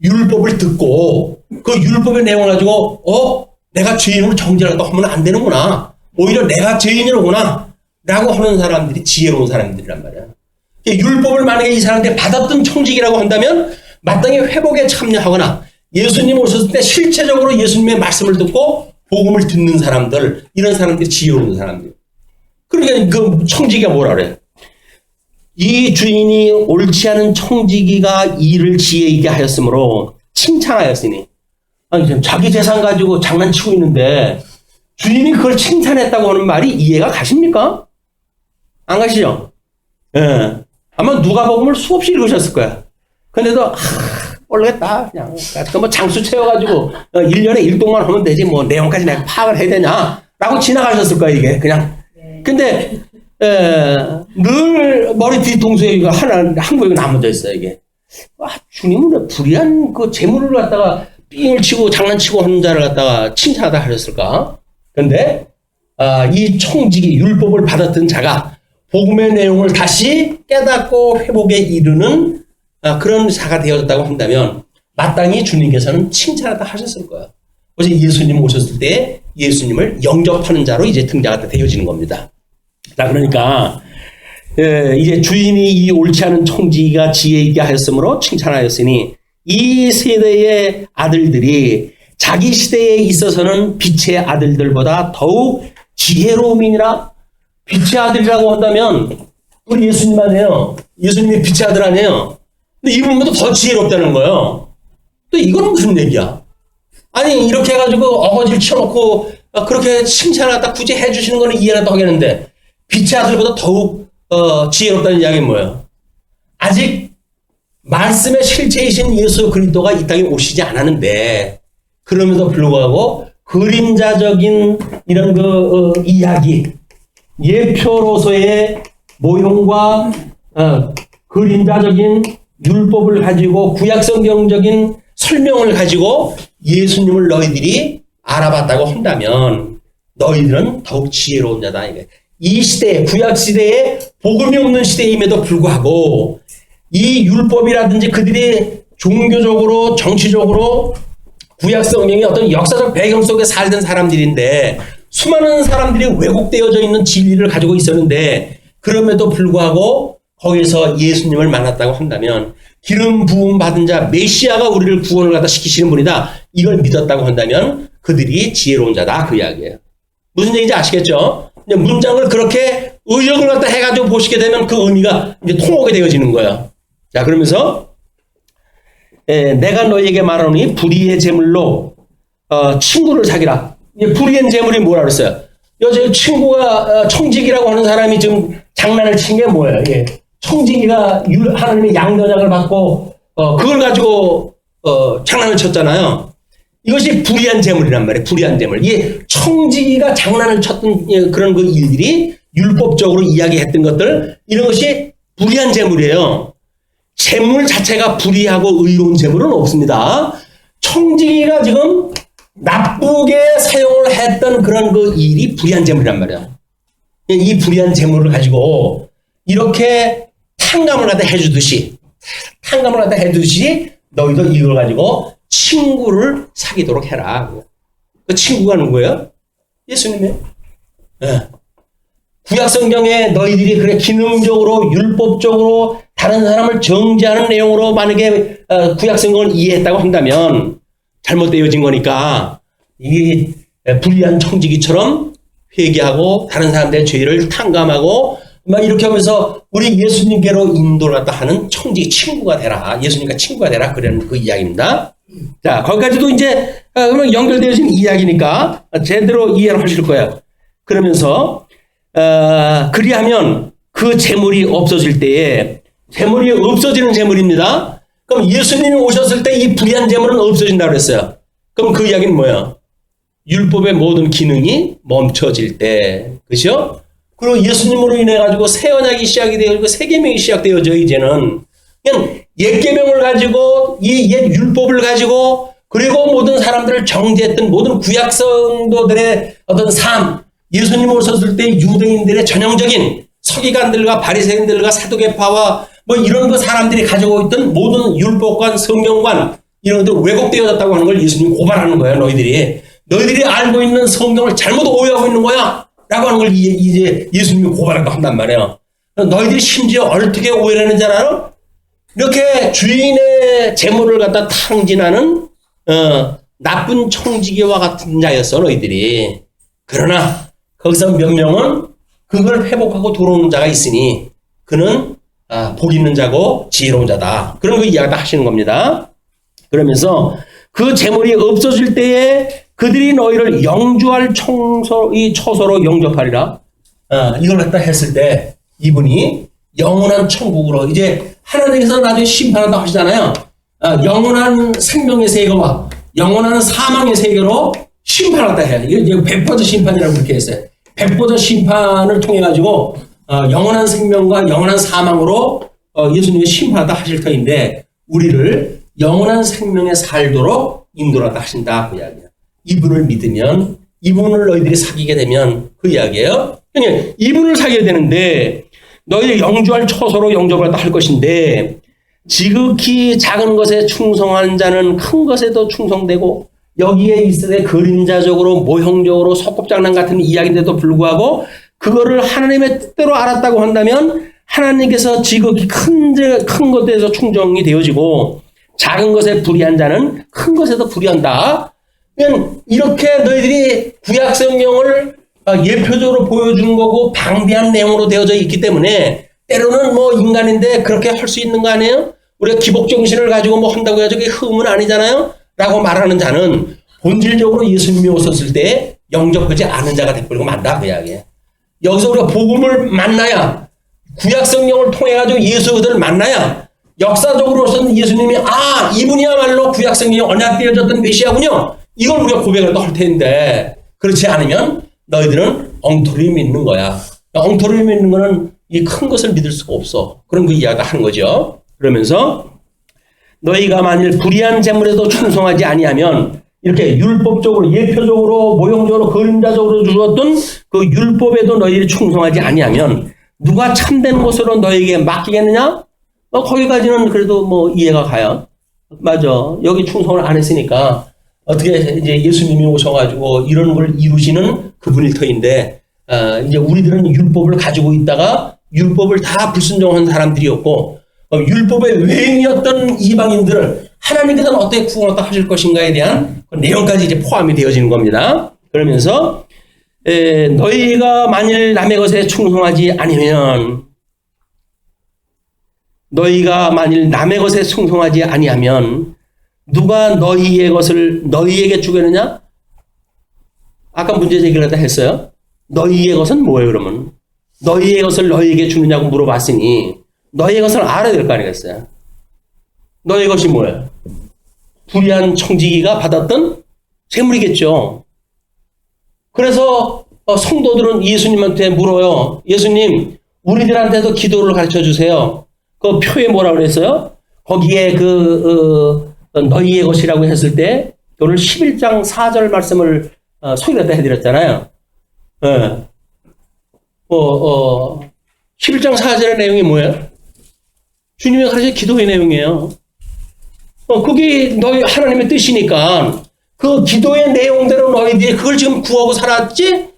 율법을 듣고 그 율법의 내용을 가지고 내가 죄인으로 정죄를 하면 안 되는구나. 오히려 내가 죄인이로구나. 라고 하는 사람들이 지혜로운 사람들이란 말이야. 율법을 만약에 이 사람들이 받았던 청직이라고 한다면 마땅히 회복에 참여하거나 예수님 오셨을 때 실체적으로 예수님의 말씀을 듣고 복음을 듣는 사람들, 이런 사람들이 지혜로운 사람들. 그러니까 그 청지기가 뭐라 그래? 이 주인이 옳지 않은 청지기가 일을 지혜 있게 하였으므로 칭찬하였으니. 아니 지금 자기 재산 가지고 장난치고 있는데 주인이 그걸 칭찬했다고 하는 말이 이해가 가십니까? 안 가시죠? 예. 아마 누가복음을 수없이 읽으셨을 거야. 근데도 모르겠다. 그냥 뭐 장수 채워가지고 1년에 1동만 하면 되지 뭐 내용까지 내가 파악을 해야 되냐? 라고 지나가셨을 거야 이게 그냥. 근데 늘 머리 뒤통수에 이거 하나 한국에 남아져 있어요 이게. 주님은 불의한 그 재물을 갖다가 삥을 치고 장난치고 하는 자를 갖다가 칭찬하다 하셨을까? 근데 이 청지기 율법을 받았던 자가 복음의 내용을 다시 깨닫고 회복에 이르는 그런 자가 되었다고 한다면 마땅히 주님께서는 칭찬하다 하셨을 거예요. 그래서 예수님 오셨을 때 예수님을 영접하는 자로 이제 등장하다 되어지는 겁니다. 자, 그러니까 이제 주인이 이 옳지 않은 청지기가 지혜 있게 하였으므로 칭찬하였으니 이 세대의 아들들이 자기 시대에 있어서는 빛의 아들들보다 더욱 지혜로움이니라. 빛의 아들이라고 한다면 우리 예수님 아니에요. 예수님이 빛의 아들 아니에요. 근데 이분보다 더 지혜롭다는 거예요. 또 이건 무슨 얘기야? 아니 이렇게 해가지고 어거지를 치워놓고 그렇게 칭찬하다 굳이 해주시는 거는 이해라도 하겠는데 빛의 아들보다 더욱 지혜롭다는 이야기는 뭐예요? 아직 말씀의 실체이신 예수 그리스도가 이 땅에 오시지 않았는데 그럼에도 불구하고 그림자적인 이런 이야기, 예표로서의 모형과 그림자적인 율법을 가지고 구약성경적인 설명을 가지고 예수님을 너희들이 알아봤다고 한다면 너희들은 더욱 지혜로운 자다. 이 시대에 구약시대에 복음이 없는 시대임에도 불구하고 이 율법이라든지 그들이 종교적으로 정치적으로 구약성경의 어떤 역사적 배경 속에 살던 사람들인데 수많은 사람들이 왜곡되어져 있는 진리를 가지고 있었는데 그럼에도 불구하고 거기서 예수님을 만났다고 한다면 기름 부음 받은 자 메시아가 우리를 구원을 갖다 시키시는 분이다. 이걸 믿었다고 한다면 그들이 지혜로운 자다. 그 이야기예요. 무슨 얘기인지 아시겠죠? 문장을 그렇게 의역을 갖다 해가지고 보시게 되면 그 의미가 이제 통하게 되어지는 거예요. 자, 그러면서 내가 너에게 말하노니 불의의 제물로 친구를 사귀라. 불의한 제물이 뭐라 그랬어요? 여자 친구가 청지기라고 하는 사람이 지금 장난을 친 게 뭐예요? 예. 청지기가 하나님의 양전약을 받고 그걸 가지고 장난을 쳤잖아요. 이것이 불의한 제물이란 말이에요. 불의한 제물. 이 청지기가 장난을 쳤던 그런 그 일들이 율법적으로 이야기했던 것들 이런 것이 불의한 제물이에요. 제물 자체가 불의하고 의로운 제물은 없습니다. 청지기가 지금 나쁘게 사용을 했던 그런 그 일이 불의한 제물이란 말이에요. 이 불의한 제물을 가지고 이렇게 탕감을 갖다 해주듯이 너희도 이걸 가지고 친구를 사귀도록 해라. 그 친구가 누구예요? 예수님이에요. 네. 구약성경에 너희들이 그래 기능적으로 율법적으로 다른 사람을 정죄하는 내용으로 만약에 구약성경을 이해했다고 한다면 잘못되어진 거니까 이 불의한 청지기처럼 회개하고 다른 사람들의 죄를 탕감하고 막 이렇게 하면서 우리 예수님께로 인도를 갖다 하는 청지기 친구가 되라. 예수님과 친구가 되라. 그런 그 이야기입니다. 자, 거기까지도 이제 그러면 연결되어진 이야기니까 제대로 이해를 하실 거예요. 그러면서 그리하면 그 재물이 없어질 때에 재물이 없어지는 재물입니다. 그럼 예수님이 오셨을 때 이 불의한 재물은 없어진다고 그랬어요. 그럼 그 이야기는 뭐예요? 율법의 모든 기능이 멈춰질 때, 그렇죠? 그리고 예수님으로 인해 가지고 새 언약이 시작이 되어지고 새 계명이 시작되어져 이제는 그냥 옛 계명을 가지고 이 옛 율법을 가지고 그리고 모든 사람들을 정죄했던 모든 구약 성도들의 어떤 삶, 예수님 오셨을 때 유대인들의 전형적인 서기관들과 바리새인들과 사두개파와 뭐 이런 그 사람들이 가지고 있던 모든 율법관, 성경관 이런 것들 왜곡되어졌다고 하는 걸 예수님이 고발하는 거예요. 너희들이 알고 있는 성경을 잘못 오해하고 있는 거야 라고 하는 걸 이제 예수님이 고발한단 말이에요. 너희들이 심지어 어떻게 오해를 하는지 알아? 이렇게 주인의 재물을 갖다 탕진하는 나쁜 청지기와 같은 자였어 너희들이. 그러나 거기서 몇 명은 그걸 회복하고 돌아오는 자가 있으니 그는 복 있는 자고 지혜로운 자다. 그런 거 이야기를 하시는 겁니다. 그러면서 그 재물이 없어질 때에 그들이 너희를 영주할 처소로 영접하리라. 이걸 갖다 했을 때 이분이 영원한 천국으로 이제 하나님께서 나중에 심판한다고 하시잖아요. 영원한 생명의 세계와 영원한 사망의 세계로 심판한다 해요. 이거 100% 심판이라고 그렇게 했어요. 백보자 심판을 통해 가지고 영원한 생명과 영원한 사망으로 예수님의 심판하다 하실 터인데 우리를 영원한 생명에 살도록 인도하다 하신다 그 이야기야. 이분을 믿으면 이분을 너희들이 사귀게 되면 그 이야기예요. 그러니까 이분을 사귀어야 되는데 너희들 영주할 처소로 영접을 할 것인데 지극히 작은 것에 충성한 자는 큰 것에도 충성되고 여기에 있으되 그림자적으로 모형적으로 소꿉장난 같은 이야기인데도 불구하고 그거를 하나님의 뜻대로 알았다고 한다면 하나님께서 지극히 큰 것에서 충성이 되어지고 작은 것에 불의한 자는 큰 것에도 불의한다. 그냥 이렇게 너희들이 구약 성경을 예표적으로 보여준 거고 방대한 내용으로 되어져 있기 때문에 때로는 뭐 인간인데 그렇게 할 수 있는 거 아니에요? 우리가 기복 정신을 가지고 뭐 한다고 해가지고 그게 흠은 아니잖아요? 라고 말하는 자는 본질적으로 예수님이 오셨을 때 영접하지 않은 자가 되버리고 만다 그 이야기예요. 여기서 우리가 복음을 만나야 구약 성경을 통해 가지고 예수를 만나야 역사적으로서는 예수님이 이분이야말로 구약 성경에 언약되어졌던 메시아군요. 이걸 우리가 고백을 또 할 텐데 그렇지 않으면 너희들은 엉터리 믿는 거야. 엉터리 믿는 거는 이 큰 것을 믿을 수가 없어. 그런 그 이야기를 하는 거죠. 그러면서 너희가 만일 불의한 재물에도 충성하지 아니하면 이렇게 율법적으로 예표적으로 모형적으로 그림자적으로 주었던 그 율법에도 너희들이 충성하지 아니하면 누가 참된 것으로 너희에게 맡기겠느냐? 거기까지는 그래도 뭐 이해가 가요. 맞아. 여기 충성을 안 했으니까 어떻게 이제 예수님이 오셔가지고 이런 걸 이루시는 그분일 터인데 이제 우리들은 율법을 가지고 있다가 율법을 다 불순종한 사람들이었고 율법의 외인이었던 이방인들을 하나님께서는 어떻게 구원하다 하실 것인가에 대한 그 내용까지 이제 포함이 되어지는 겁니다. 그러면서 너희가 만일 남의 것에 충성하지 아니하면 누가 너희의 것을 너희에게 주겠느냐? 아까 문제 제기를 다 했어요. 너희의 것은 뭐예요 그러면? 너희의 것을 너희에게 주느냐고 물어봤으니 너희의 것을 알아야 될 거 아니겠어요? 너희의 것이 뭐예요? 불의한 청지기가 받았던 재물이겠죠. 그래서 성도들은 예수님한테 물어요. 예수님, 우리들한테도 기도를 가르쳐 주세요. 그 표에 뭐라고 그랬어요? 거기에 너희의 것이라고 했을 때 오늘 11장 4절 말씀을 소개를 해드렸잖아요. 11장 4절의 내용이 뭐예요? 주님이 가르친 기도의 내용이에요. 그게 너희 하나님의 뜻이니까 그 기도의 내용대로 너희들이 그걸 지금 구하고 살았지?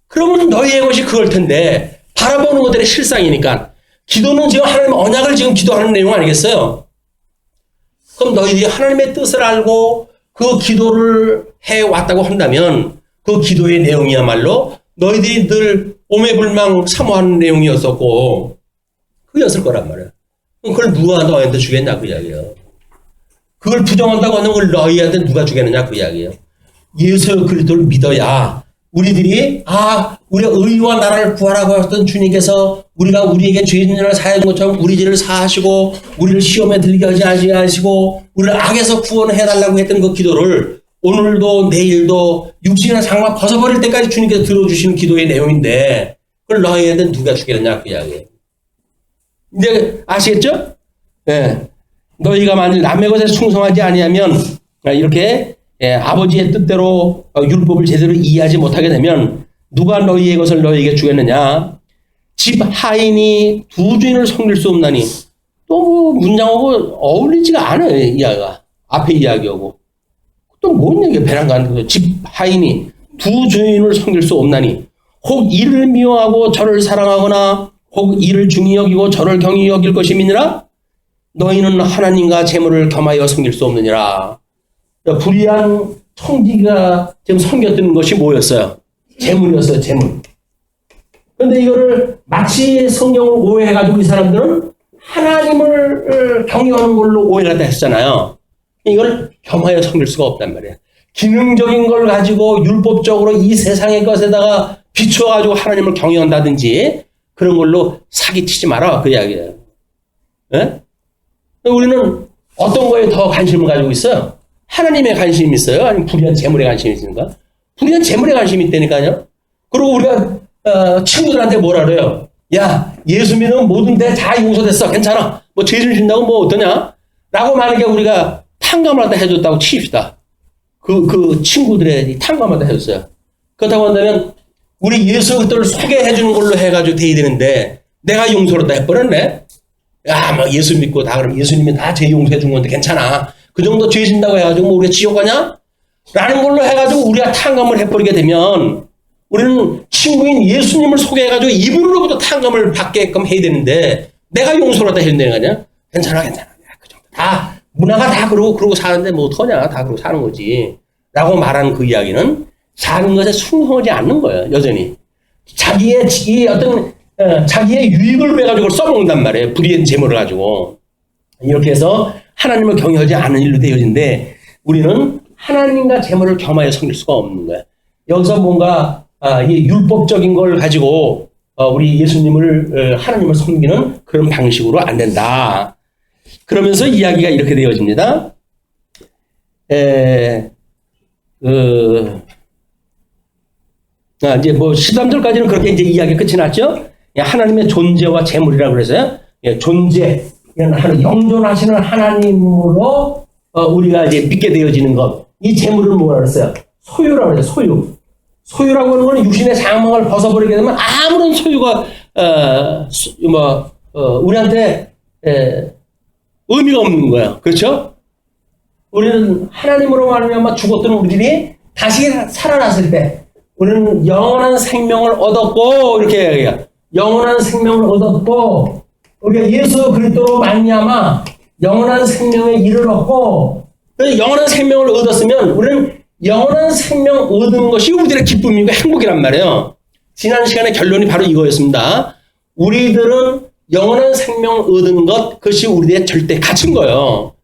그러면 너희의 것이 그걸 텐데 바라보는 것들의 실상이니까 기도는 지금 하나님의 언약을 지금 기도하는 내용 아니겠어요? 그럼 너희들이 하나님의 뜻을 알고 그 기도를 해왔다고 한다면 그 기도의 내용이야말로 너희들이 늘 오매불망 사모하는 내용이었었고 그였을 거란 말이야. 그걸 누가 너희한테 주겠냐 그 이야기예요. 그걸 부정한다고 하면 그걸 너희한테 누가 주겠느냐 그 이야기예요. 예수 그리스도를 믿어야 우리들이 우리가 의와 나라를 구하라고 하셨던 주님께서 우리가 우리에게 죄인을 사하는 것처럼 우리 죄를 사하시고 우리를 시험에 들게 하지 아니하시고 우리를 악에서 구원해달라고 했던 그 기도를 오늘도 내일도 육신의 상만 벗어버릴 때까지 주님께서 들어주시는 기도의 내용인데 그걸 너희한테 누가 주겠느냐 그 이야기예요. 이제 아시겠죠? 네. 너희가 만일 남의 것에 충성하지 아니하면 이렇게 아버지의 뜻대로 율법을 제대로 이해하지 못하게 되면 누가 너희의 것을 너희에게 주겠느냐? 집 하인이 두 주인을 섬길 수 없나니 또 뭐 문장하고 어울리지가 않아요. 이야기가 앞에 이야기하고 또 뭔 얘기야? 배랑 가는 거죠. 집 하인이 두 주인을 섬길 수 없나니 혹 이를 미워하고 저를 사랑하거나 혹 이를 중히 여기고 저를 경히 여길 것임이니라. 너희는 하나님과 재물을 겸하여 섬길 수 없느니라. 불의한 청지기가 지금 섬겼던 것이 뭐였어요? 재물이었어요. 재물. 그런데 이거를 마치 성경을 오해해가지고 이 사람들은 하나님을 경외하는 걸로 오해를 다 했잖아요. 이걸 겸하여 섬길 수가 없단 말이에요. 기능적인 걸 가지고 율법적으로 이 세상의 것에다가 비추어가지고 하나님을 경외한다든지 그런 걸로 사기치지 마라 그 이야기예요. 네? 우리는 어떤 거에 더 관심을 가지고 있어요? 하나님의 관심이 있어요? 아니면 불의한 재물에 관심이 있습니까? 불의한 재물에 관심이 있다니까요. 그리고 우리가 친구들한테 뭐라 그래요? 야, 예수 믿으면 모든 데 다 용서됐어. 괜찮아. 뭐 죄를 진다고 뭐 어떠냐? 라고 만약에 우리가 탕감을 하다 해줬다고 칩시다. 그 친구들의 탕감을 하다 해줬어요. 그렇다고 한다면 우리 예수 그리스도를 소개해주는 걸로 해가지고 돼야 되는데 내가 용서를 다 해버렸네. 야, 뭐 예수 믿고 다 그럼 예수님이 다 죄 용서해준 건데 괜찮아. 그 정도 죄 진다고 해가지고 뭐 우리가 지옥 가냐? 라는 걸로 해가지고 우리가 탕감을 해버리게 되면 우리는 친구인 예수님을 소개해가지고 이분으로부터 탕감을 받게끔 해야 되는데 내가 용서를 다 해야 되는 거 아니야? 괜찮아. 야, 그 정도. 다 문화가 다 그러고 사는데 뭐 어떡하냐? 다 그러고 사는 거지. 라고 말하는 그 이야기는 작은 것에 충성하지 않는 거예요. 여전히. 자기의 이 어떤 자기의 유익을 빼가지고 써먹는단 말이에요. 불의의 재물을 가지고. 이렇게 해서 하나님을 경외하지 않은 일로 되어진데 우리는 하나님과 재물을 겸하여 섬길 수가 없는 거예요. 여기서 뭔가 이 율법적인 걸 가지고 우리 예수님을 하나님을 섬기는 그런 방식으로 안 된다. 그러면서 이야기가 이렇게 되어집니다. 이제 뭐 13절까지는 그렇게 이제 이야기가 끝이 났죠. 하나님의 존재와 재물이라고 그래서요. 존재, 영존하시는 하나님으로 우리가 이제 믿게 되어지는 것. 이 재물을 뭐라 그랬어요? 소유라고 그래요. 소유라고 하는 건 육신의 장막을 벗어버리게 되면 아무런 소유가 우리한테 의미가 없는 거예요. 그렇죠? 우리는 하나님으로 말미암아 죽었던 우리들이 다시 살아났을 때 우리는 영원한 생명을 얻었고 이렇게 얘기해요. 영원한 생명을 얻었고 우리가 예수 그리스도로 말미암아 영원한 생명에 이르렀고 영원한 생명을 얻었으면 우리는 영원한 생명 얻은 것이 우리들의 기쁨이고 행복이란 말이에요. 지난 시간의 결론이 바로 이거였습니다. 우리들은 영원한 생명을 얻은 것, 그것이 우리의 절대 가치인 거예요.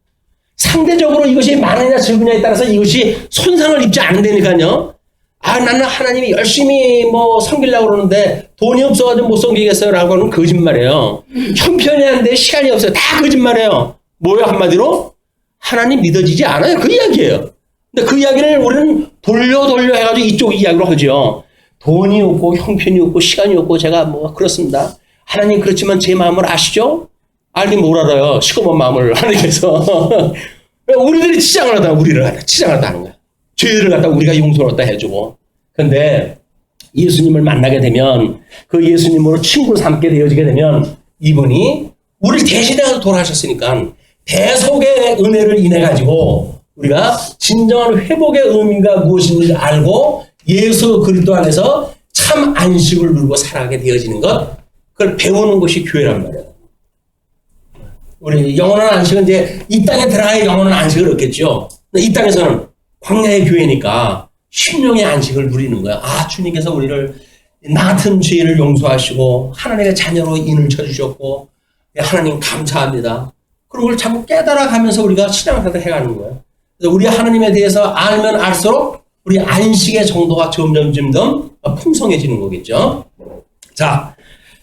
상대적으로 이것이 많으냐 적으냐에 따라서 이것이 손상을 입지 않는다니까요. 나는 하나님이 열심히 뭐 섬기려고 그러는데 돈이 없어가지고 못 섬기겠어요 라고 하는 거짓말이에요. 형편이 안 돼, 시간이 없어요. 다 거짓말이에요. 뭐예요, 한마디로? 하나님 믿어지지 않아요. 그 이야기예요. 근데 그 이야기를 우리는 돌려 해가지고 이쪽 이야기로 하죠. 돈이 없고 형편이 없고 시간이 없고 제가 뭐 그렇습니다. 하나님 그렇지만 제 마음을 아시죠? 알긴 뭘 알아요. 시커먼 마음을 하나님께서. 우리들이 치장을 하다 우리를 갖다 치장을 하다 하는 거야. 죄를 갖다 우리가 용서를 갖다 해주고. 근데 예수님을 만나게 되면 그 예수님으로 친구를 삼게 되어지게 되면 이분이 우리를 대신해서 돌아가셨으니까 대속의 은혜를 인해 가지고 우리가 진정한 회복의 의미가 무엇인지 알고 예수 그리스도 안에서 참 안식을 누리고 살아가게 되어지는 것, 그걸 배우는 것이 교회란 말이에요. 우리 영원한 안식은 이제 이 땅에 들어가야 영원한 안식을 얻겠죠. 이 땅에서는 광야의 교회니까 심령의 안식을 누리는 거야. 주님께서 우리를 나 같은 죄를 용서하시고 하나님의 자녀로 인을 쳐주셨고 하나님 감사합니다. 그런 걸 자꾸 깨달아가면서 우리가 신앙생활을 해가는 거예요. 그래서 우리 하나님에 대해서 알면 알수록 우리 안식의 정도가 점점 풍성해지는 거겠죠. 자,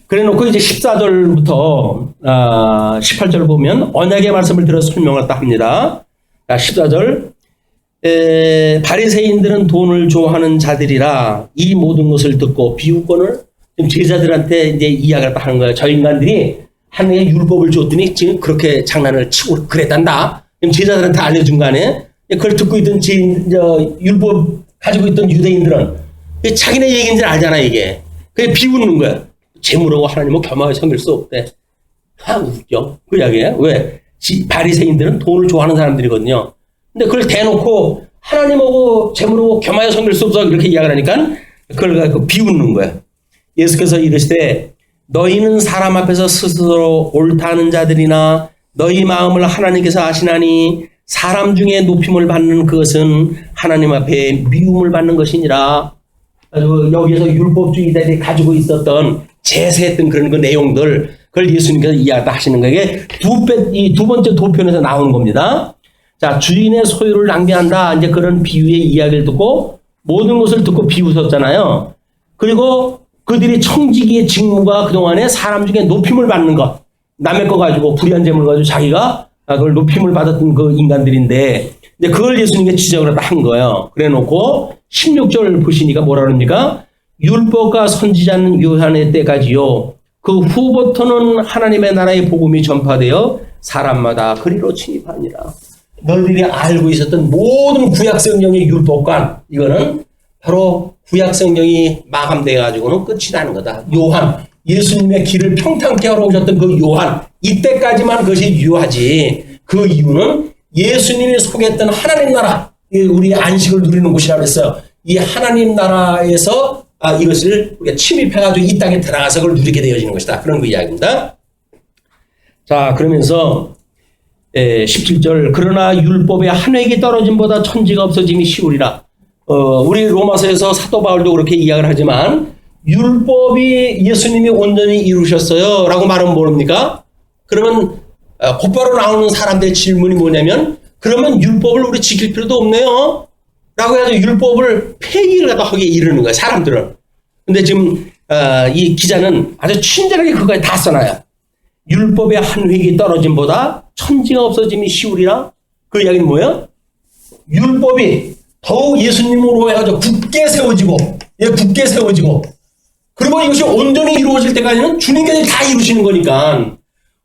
그래 놓고 이제 14절부터 18절 보면 언약의 말씀을 들어 설명을 딱 합니다. 자, 14절. 바리새인들은 돈을 좋아하는 자들이라 이 모든 것을 듣고 비웃거늘 지금 제자들한테 이제 이야기를 딱 하는 거예요. 저 인간들이 하나님의 율법을 줬더니 지금 그렇게 장난을 치고 그랬단다. 지금 제자들한테 알려준 거 안에 그걸 듣고 있던 율법 가지고 있던 유대인들은 자기네 얘기인 줄 알잖아 이게. 그게 비웃는 거야. 재물하고 하나님을 겸하여 섬길 수 없대. 웃겨. 그 이야기야. 왜? 바리새인들은 돈을 좋아하는 사람들이거든요. 근데 그걸 대놓고 하나님하고 재물하고 겸하여 섬길 수 없어 이렇게 이야기를 하니까 그걸 갖고 비웃는 거야. 예수께서 이르시되 너희는 사람 앞에서 스스로 옳다는 자들이나 너희 마음을 하나님께서 아시나니 사람 중에 높임을 받는 그것은 하나님 앞에 미움을 받는 것이니라. 여기에서 율법주의자들이 가지고 있었던 제세했던 그런 그 내용들 그걸 예수님께서 이야기하시는 거예요. 이 두 번째 도편에서 나오는 겁니다. 자, 주인의 소유를 낭비한다. 이제 그런 비유의 이야기를 듣고 모든 것을 듣고 비웃었잖아요. 그리고 그들이 청지기의 직무가 그동안에 사람 중에 높임을 받는 것, 남의 거 가지고 불의한 재물을 가지고 자기가 그걸 높임을 받았던 그 인간들인데 이제 그걸 예수님께 지적을 한 거예요. 그래 놓고 16절 보시니까 뭐라 그럽니까? 율법과 선지자는 요한의 때까지요. 그 후부터는 하나님의 나라의 복음이 전파되어 사람마다 그리로 침입하니라. 너희들이 알고 있었던 모든 구약성경의 율법관, 이거는 바로 구약성경이 마감돼 가지고는 끝이 나는 거다. 요한, 예수님의 길을 평탄케 하러 오셨던 그 요한, 이때까지만 그것이 유효하지. 그 이유는 예수님이 소개했던 하나님 나라, 우리 안식을 누리는 곳이라고 했어요. 이 하나님 나라에서 이것을 우리가 침입해가지고 이 땅에 들어가서 그걸 누리게 되어지는 것이다. 그런 그 이야기입니다. 자, 그러면서 17절 그러나 율법의 한 획이 떨어짐보다 천지가 없어짐이 쉬우리라. 우리 로마서에서 사도 바울도 그렇게 이야기를 하지만 율법이 예수님이 온전히 이루셨어요 라고 말하면 모릅니까? 그러면 곧바로 나오는 사람들의 질문이 뭐냐면 그러면 율법을 우리 지킬 필요도 없네요 라고 해서 율법을 폐기를 갖다 하게 이르는 거예요, 사람들은. 근데 지금 이 기자는 아주 친절하게 그거에 다 써놔요. 율법의 한 획이 떨어짐보다 천지가 없어짐이 쉬우리라. 그 이야기는 뭐예요? 율법이 더욱 예수님으로 해가지고 굳게 세워지고, 굳게 세워지고, 그리고 이것이 온전히 이루어질 때까지는 주님께서 다 이루시는 거니까,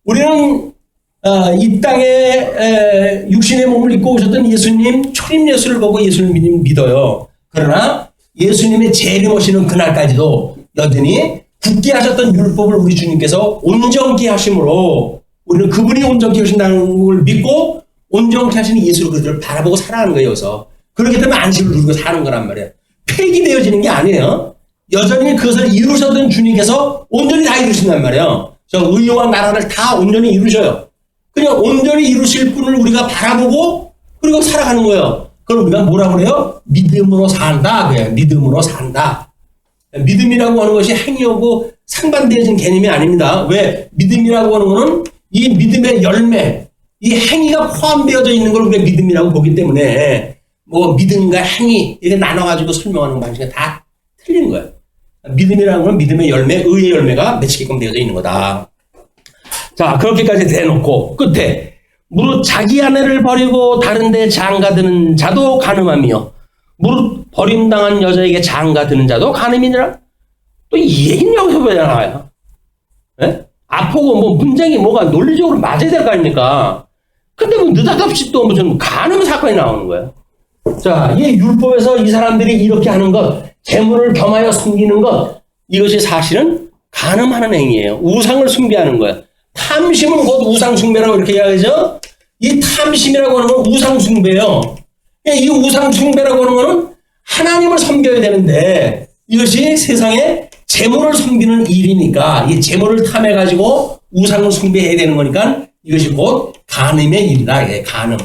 우리는 이 땅에 육신의 몸을 입고 오셨던 예수님 초림 예수를 보고 예수님 믿어요. 그러나 예수님의 재림오시는 그날까지도 여전히 굳게 하셨던 율법을 우리 주님께서 온전케 하심으로 우리는 그분이 온전케 하신다는 걸 믿고 온전케 하시는 예수를 그들을 바라보고 살아가는 거예요. 그래서 그렇기 때문에 안식을 누리고 사는 거란 말이에요. 폐기되어지는 게 아니에요. 여전히 그것을 이루셨던 주님께서 온전히 다 이루신단 말이에요. 저 의와 나라를 다 온전히 이루셔요. 그냥 온전히 이루실 분을 우리가 바라보고 그리고 살아가는 거예요. 그걸 우리가 뭐라고 그래요? 믿음으로 산다. 그냥 믿음으로 산다. 믿음이라고 하는 것이 행위하고 상반되어진 개념이 아닙니다. 왜? 믿음이라고 하는 것은 이 믿음의 열매, 이 행위가 포함되어져 있는 걸 우리가 믿음이라고 보기 때문에 뭐 믿음과 행위 이렇게 나눠가지고 설명하는 방식이 다 틀린 거예요. 믿음이라는 건 믿음의 열매, 의의 열매가 맺히게끔 되어져 있는 거다. 자, 그렇게까지 대놓고 끝에 무릇 자기 아내를 버리고 다른 데 장가드는 자도 간음하며 무릇 버림당한 여자에게 장가드는 자도 간음이니라. 또 이 얘기는 여기서 왜 나와요? 예? 아프고 뭐 문장이 뭐가 논리적으로 맞아야 될 거 아닙니까? 근데 뭐 느닷없이 또 무슨 간음 사건이 나오는 거예요. 자, 이 율법에서 이 사람들이 이렇게 하는 것, 재물을 겸하여 숨기는 것, 이것이 사실은 간음하는 행위예요. 우상을 숭배하는 거예요. 탐심은 곧 우상 숭배라고 이렇게 이야기하죠. 이 탐심이라고 하는 건 우상 숭배예요. 이 우상 숭배라고 하는 거는 하나님을 섬겨야 되는데 이것이 세상에 재물을 섬기는 일이니까 이 재물을 탐해 가지고 우상을 숭배해야 되는 거니까 이것이 곧 간음의 일이다. 이게 간음.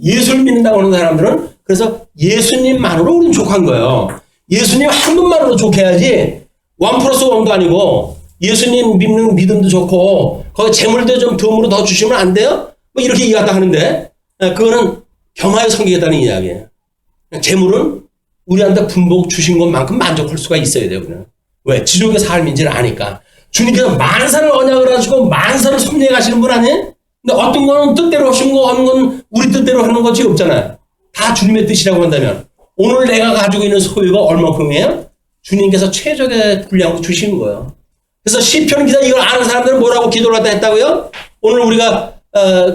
예수를 믿는다고 하는 사람들은 그래서 예수님만으로 우리는 족한 거예요. 예수님 한 분만으로 족해야지 1+1도 아니고 예수님 믿는 믿음도 좋고 거기 재물도 좀 덤으로 더 주시면 안 돼요? 뭐 이렇게 이야기한다 하는데 그거는 겸하여 섬기겠다는 이야기예요. 재물은 우리한테 분복 주신 것만큼 만족할 수가 있어야 돼요. 그냥. 왜? 지족의 삶인지를 아니까. 주님께서 만사를 언약을 하시고 만사를 섭리해 가시는 분 아니에요? 근데 어떤 거는 뜻대로 하신 거 하는 건 우리 뜻대로 하는 것이 없잖아요. 다 주님의 뜻이라고 한다면 오늘 내가 가지고 있는 소유가 얼마큼이에요? 주님께서 최적의 분량으로 주시는 거예요. 그래서 시편 기자 이걸 아는 사람들은 뭐라고 기도를 하다 했다고요? 오늘 우리가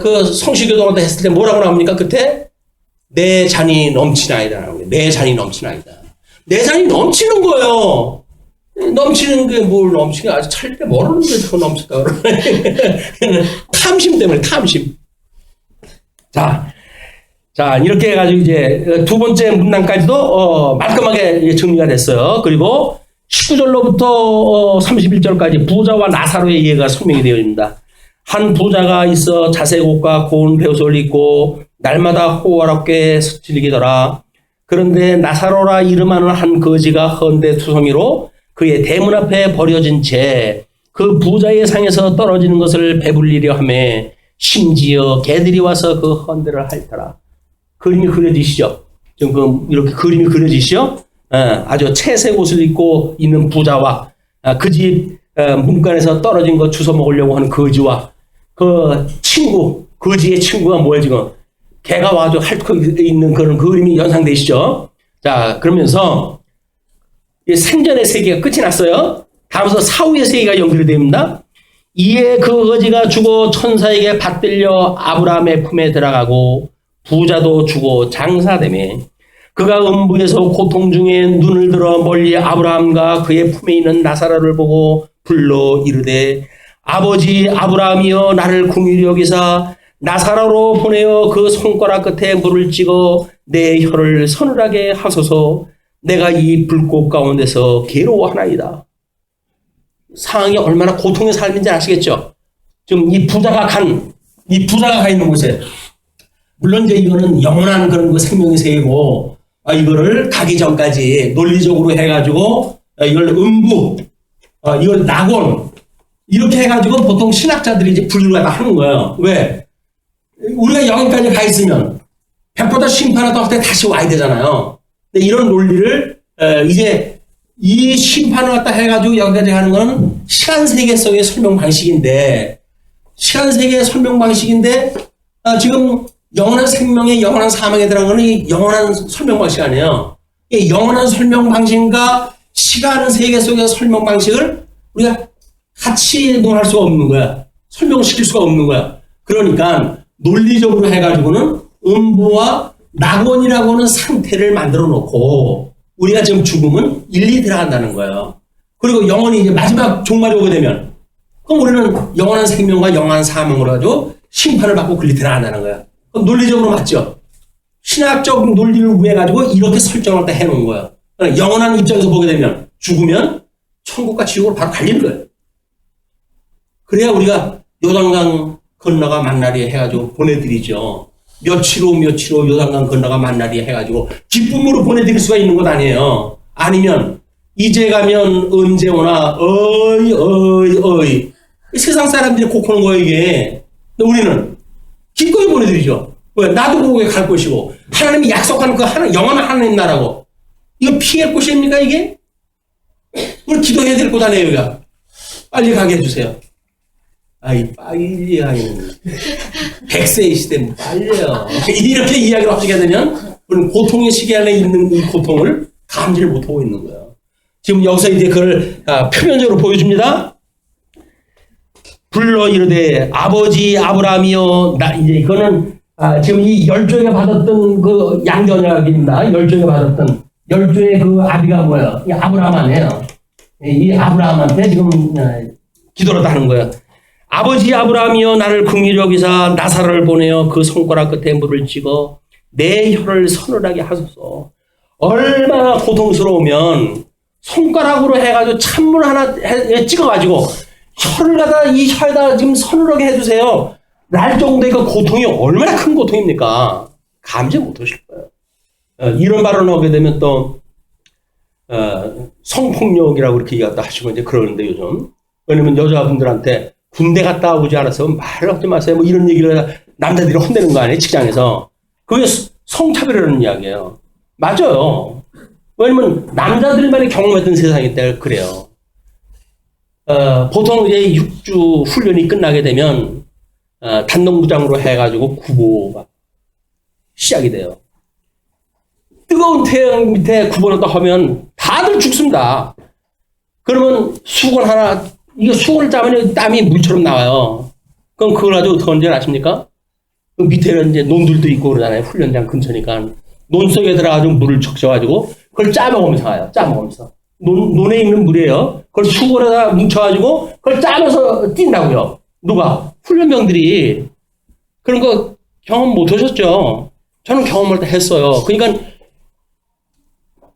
그 성시교도를 하다 했을 때 뭐라고 나옵니까? 끝에 내 잔이 넘치나이다. 내 잔이 넘치나이다. 내 잔이 넘치는 거예요. 넘치는 게 뭘 넘치게 아주 찰 때 모르는 게 자꾸 넘치다. 탐심 때문에 탐심. 자, 이렇게 해가지고 이제 두 번째 문단까지도 말끔하게 정리가 됐어요. 그리고 19절로부터 31절까지 부자와 나사로의 예가 설명이 되어 있습니다. 한 부자가 있어 자색 옷과 고운 베옷을 입고 날마다 호화롭게 즐기더라. 그런데 나사로라 이름하는 한 거지가 헌데 투성이로 그의 대문 앞에 버려진 채 그 부자의 상에서 떨어지는 것을 배불리려 하며 심지어 개들이 와서 그 헌데를 핥더라. 그림이 그려지시죠? 지금 이렇게 그림이 그려지시죠? 아주 채색 옷을 입고 있는 부자와 그 집 문간에서 떨어진 거 주워 먹으려고 하는 거지와 그 친구, 거지의 친구가 뭐예요 지금? 개가 와서 핥고 있는 그런 그림이 연상되시죠? 자, 그러면서 생전의 세계가 끝이 났어요. 다음서 사후의 세계가 연결이 됩니다. 이에 그 거지가 죽어 천사에게 받들려 아브라함의 품에 들어가고 부자도 죽어 장사되매 그가 음부에서 고통 중에 눈을 들어 멀리 아브라함과 그의 품에 있는 나사로를 보고 불러 이르되 아버지 아브라함이여 나를 긍휼히 여기사 나사로로 보내어 그 손가락 끝에 물을 찍어 내 혀를 서늘하게 하소서 내가 이 불꽃 가운데서 괴로워하나이다. 상황이 얼마나 고통의 삶인지 아시겠죠? 지금 이 부자가 가 있는 곳에 물론 이제 이거는 영원한 그런 그 생명의 세계고 이거를 가기 전까지 논리적으로 해가지고 이걸 음부 이걸 낙원 이렇게 해가지고 보통 신학자들이 이제 분류를 갖다 하는 거예요. 왜? 우리가 여기까지 가 있으면 백보다 심판하다 할 때 다시 와야 되잖아요. 근데 이런 논리를 이제 이 심판을 갖다 해가지고 여기까지 가는 거는 시간세계성의 설명 방식인데 지금 영원한 생명에 영원한 사망에 들어간 거는 이 영원한 설명 방식 아니에요. 이 영원한 설명 방식과 시간 세계 속의 설명 방식을 우리가 같이 논할 수가 없는 거야. 설명시킬 수가 없는 거야. 그러니까 논리적으로 해가지고는 음부와 낙원이라고 하는 상태를 만들어 놓고 우리가 지금 죽으면 일리 들어간다는 거예요. 그리고 영원히 이제 마지막 종말이 오게 되면 그럼 우리는 영원한 생명과 영원한 사망으로 가지고 심판을 받고 글리 들어간다는 거야. 그럼 논리적으로 맞죠? 신학적 논리를 구해가지고 이렇게 설정을 다 해놓은 거예요. 그러니까 영원한 입장에서 보게 되면 죽으면 천국과 지옥으로 바로 갈리는 거예요. 그래야 우리가 요단강 건너가 만나리 해가지고 보내드리죠. 며칠 후 요단강 건너가 만나리 해가지고 기쁨으로 보내드릴 수가 있는 것 아니에요. 아니면 이제 가면 언제 오나 어이 세상 사람들이 고코는 거예요 이게. 근데 우리는 기꺼이 보내드리죠. 왜? 나도 거기에 갈 것이고 하나님이 약속하는 그 영원한 하나님 나라고. 이거 피할 곳입니까 이게? 우리 기도해야 될 곳 아니에요 여기가. 빨리 가게 해주세요. 빨리 하기는 100세의 시대 빨리요. 이렇게 이야기를 하게 되면 우리는 고통의 시기 안에 있는 이 고통을 감지를 못하고 있는 거예요. 지금 여기서 이제 그걸 표면적으로 보여줍니다. 불러 이르되 아버지 아브라함이여 이제 이거는 지금 이 열조에게 받았던 그 양전약입니다. 열조에게 받았던 열조의 그 아비가 뭐예요? 이 아브라함 아니에요. 이 아브라함한테 지금 기도를 하는 거예요. 아버지 아브라함이여 나를 긍휼히 여기사 나사로를 보내어 그 손가락 끝에 물을 찍어 내 혀를 서늘하게 하소서. 얼마나 고통스러우면 손가락으로 해가지고 찬물 하나 찍어가지고 혀를 갖다 이 혀에다 지금 서늘하게 해주세요. 날 정도의 그 고통이 얼마나 큰 고통입니까? 감지 못하실 거예요. 이런 발언을 하게 되면 또 성폭력이라고 이렇게 갖다 하시고 이제 그러는데 요즘 왜냐면 여자분들한테 군대 갔다 오지 않아서 말을 하지 마세요. 뭐 이런 얘기를 남자들이 혼내는 거 아니에요? 직장에서. 그게 성차별이라는 이야기예요. 맞아요. 왜냐면 남자들만이 경험했던 세상이 때 그래요. 보통 이제 6주 훈련이 끝나게 되면 단동부장으로 해가지고 구보가 시작이 돼요. 뜨거운 태양 밑에 구보를 또 하면 다들 죽습니다. 그러면 수건 하나 이거 수건을 짜면 땀이 물처럼 나와요. 그럼 그걸 가지고 어떻게 하는지 아십니까? 그 밑에는 이제 논들도 있고 그러잖아요. 훈련장 근처니까. 논 속에 들어가지고 물을 적셔가지고 그걸 짜먹으면서 가요. 짜먹으면서. 논에 있는 물이에요. 그걸 수건에다 뭉쳐가지고 그걸 짜면서 뛴다고요. 누가? 훈련병들이. 그런 거 경험 못 하셨죠? 저는 경험을 다 했어요. 그러니까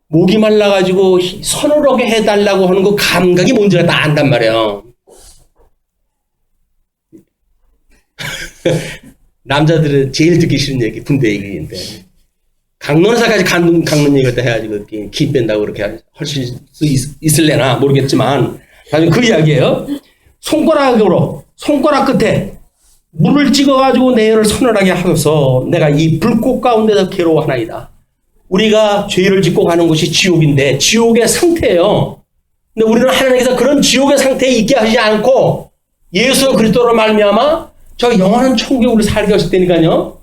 목이 말라가지고 서늘하게 해달라고 하는 그 감각이 뭔지가 다 안단 말이에요. 남자들은 제일 듣기 싫은 얘기, 군대 얘기인데. 강론사까지 강론 얘기를 해가지고 기 뺀다고 그렇게 할 수 있을래나 모르겠지만, 나중에 그 이야기예요. 손가락 끝에 물을 찍어가지고 내 혀를 서늘하게 하소서 내가 이 불꽃 가운데서 괴로워하나이다. 우리가 죄를 짓고 가는 곳이 지옥인데 지옥의 상태예요. 근데 우리는 하나님께서 그런 지옥의 상태에 있게 하지 않고 예수 그리스도로 말미암아 저 영원한 천국에 우리를 살게 하실 테니까요.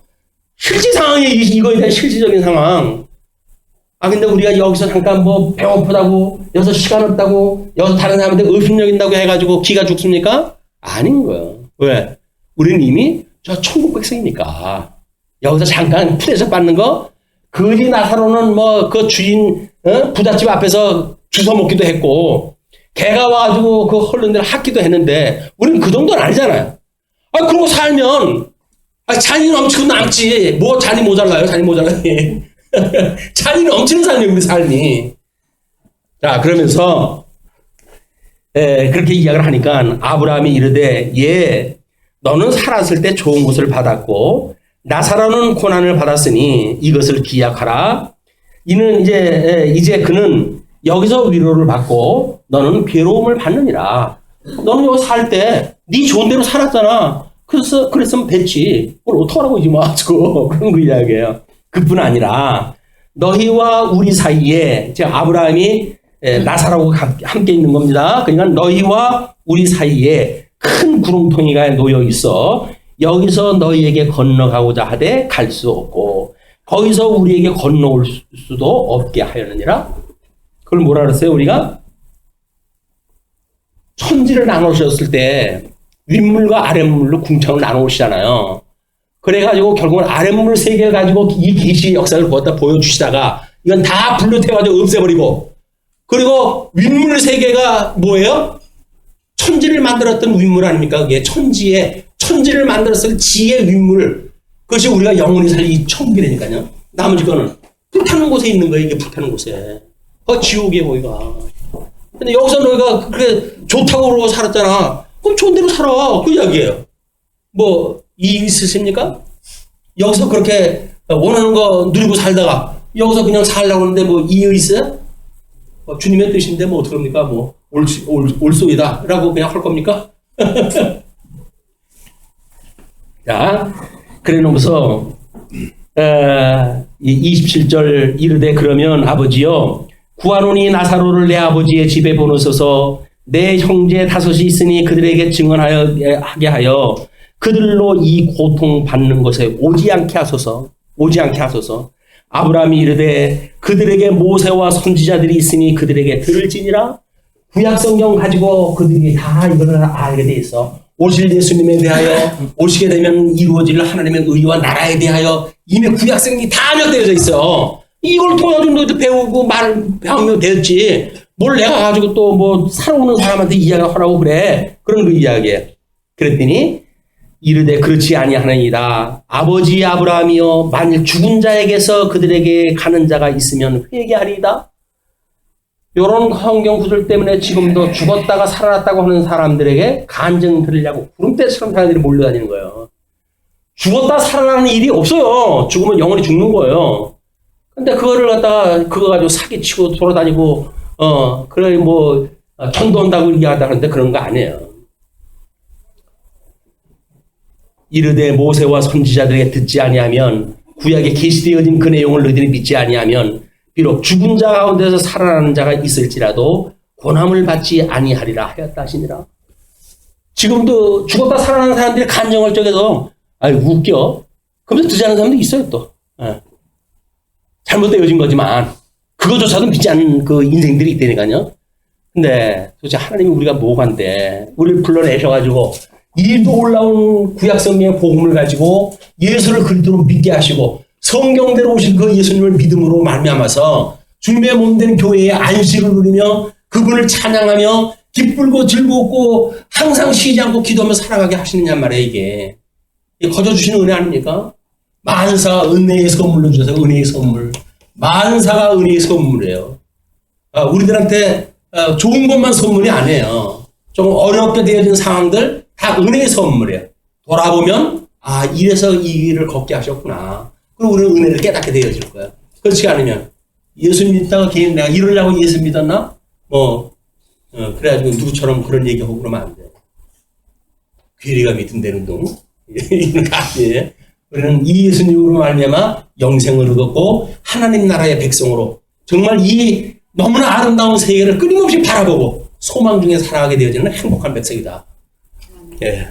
실제 상황이 이거에 대한 실질적인 상황. 근데 우리가 여기서 잠깐 뭐 배고프다고, 여기서 시간 없다고, 여기서 다른 사람한테 의심여긴다고 해가지고 기가 죽습니까? 아닌 거예요. 왜? 우리는 이미 저 천국 백성이니까. 여기서 잠깐 풀에서 받는 거, 거지 나사로는 뭐 그 주인, 부잣집 앞에서 주워 먹기도 했고, 개가 와가지고 그 헐른 데를 핥기도 했는데, 우리는 그 정도는 아니잖아요. 그러고 살면, 잔이 넘치고 남지. 뭐 잔이 모자라요? 잔이 모자라요? 잔이 넘치는 삶이에요, 우리 삶이. 자, 그러면서, 그렇게 이야기를 하니까 아브라함이 이르되, 너는 살았을 때 좋은 것을 받았고, 나사로는 고난을 받았으니 이것을 기약하라. 이는 이제 그는 여기서 위로를 받고, 너는 괴로움을 받느니라. 너는 여기 살 때, 네 좋은 대로 살았잖아. 그랬으면 됐지. 뭘 어떡하라고 이제 와가지고. 그런 거 이야기예요. 그뿐 아니라, 너희와 우리 사이에, 지금 아브라함이 나사로가 함께 있는 겁니다. 그러니까 너희와 우리 사이에 큰 구렁텅이가 놓여 있어. 여기서 너희에게 건너가고자 하되 갈 수 없고, 거기서 우리에게 건너올 수도 없게 하였느니라. 그걸 뭐라 그랬어요, 우리가? 천지를 나누셨을 때, 윗물과 아랫물로 궁창을 나누시잖아요. 그래가지고 결국은 아랫물 세 개를 가지고 이 계시의 역사를 거기다 보여주시다가 이건 다 불러태가지고 없애버리고, 그리고 윗물 세 개가 뭐예요? 천지를 만들었던 윗물 아닙니까? 그게 천지를 만들었을 지의 윗물. 그것이 우리가 영원히 살 이 천국이라니까요. 나머지 거는 불타는 곳에 있는 거예요. 이게 불타는 곳에. 지옥이에요, 거기가. 근데 여기서 너희가 그렇게 좋다고 그러고 살았잖아. 그럼 좋은 대로 살아. 그 이야기예요. 뭐, 이유 있으십니까? 여기서 그렇게 원하는 거 누리고 살다가 여기서 그냥 살려고 하는데 뭐 이유 있어요? 주님의 뜻인데 뭐 어떡합니까? 뭐, 올소이다. 라고 그냥 할 겁니까? 자, 그래 놓고서, 27절 이르되 그러면 아버지여, 구하노니 나사로를 내 아버지의 집에 보내소서. 내 형제 다섯이 있으니 그들에게 증언하게 하여 그들로 이 고통 받는 것에 오지 않게 하소서. 아브라함이 이르되 그들에게 모세와 선지자들이 있으니 그들에게 들을지니라. 구약성경 가지고 그들이 다 이걸 알게 돼 있어. 오실 예수님에 대하여, 오시게 되면 이루어질 하나님의 의와 나라에 대하여 이미 구약성경이 다 암약되어져 있어. 이걸 통해서 너도 배우고 배우면 되었지. 뭘 내가 가지고 또 뭐 살아오는 사람한테 이야기하라고 그래. 그런 그 이야기에. 그랬더니 이르되 그렇지 아니하느니라. 아버지 아브라함이여, 만일 죽은 자에게서 그들에게 가는 자가 있으면 회개하리이다. 이런 성경 구절 때문에 지금도 죽었다가 살아났다고 하는 사람들에게 간증 들으려고 구름대처럼 사람들이 몰려다니는 거예요. 죽었다 살아나는 일이 없어요. 죽으면 영원히 죽는 거예요. 근데 그거를 갖다가 그거 가지고 사기치고 돌아다니고 그래 뭐 천도한다고 얘기하다 하는데 그런 거 아니에요. 이르되 모세와 선지자들에게 듣지 아니하면, 구약에 계시되어진 그 내용을 너희들이 믿지 아니하면 비록 죽은 자 가운데서 살아나는 자가 있을지라도 고난을 받지 아니하리라 하였다 하시니라. 지금도 죽었다 살아나는 사람들이 간증할 적에도 웃겨. 그러면서 듣지 않는 사람도 있어요 또. 잘못되어진 거지만 그거조차도 믿지 않는 그 인생들이 있다니까요. 근데 도대체 하나님이 우리가 뭐간데 우리를 불러내셔가지고 이도 올라온 구약성경의 복음을 가지고 예수를 그리스도로 믿게 하시고 성경대로 오신 그 예수님을 믿음으로 말미암아서 주님의 몸된 교회의 안식을 누리며 그분을 찬양하며 기쁘고 즐겁고 항상 쉬지 않고 기도하며 살아가게 하시느냐 말이에요. 이게 거저 주시는 은혜 아닙니까? 만사가 은혜의 선물로 주셔서 은혜의 선물. 만사가 은혜의 선물이에요. 우리들한테 좋은 것만 선물이 아니에요. 좀 어렵게 되어진 상황들 다 은혜의 선물이에요. 돌아보면 이래서 이 길을 걷게 하셨구나. 그리고 우리는 은혜를 깨닫게 되어질 거예요. 그렇지 않으면 예수 믿다가 괜히 내가 이러려고 예수 믿었나? 그래가지고 누구처럼 그런 얘기하고 그러면 안 돼. 괴리가 밑은대는 동 이런 거 아니에요. 우리는 이 예수님으로 말미암아 영생을 얻었고 하나님 나라의 백성으로 정말 이 너무나 아름다운 세계를 끊임없이 바라보고 소망 중에 살아가게 되어지는 행복한 백성이다. 예.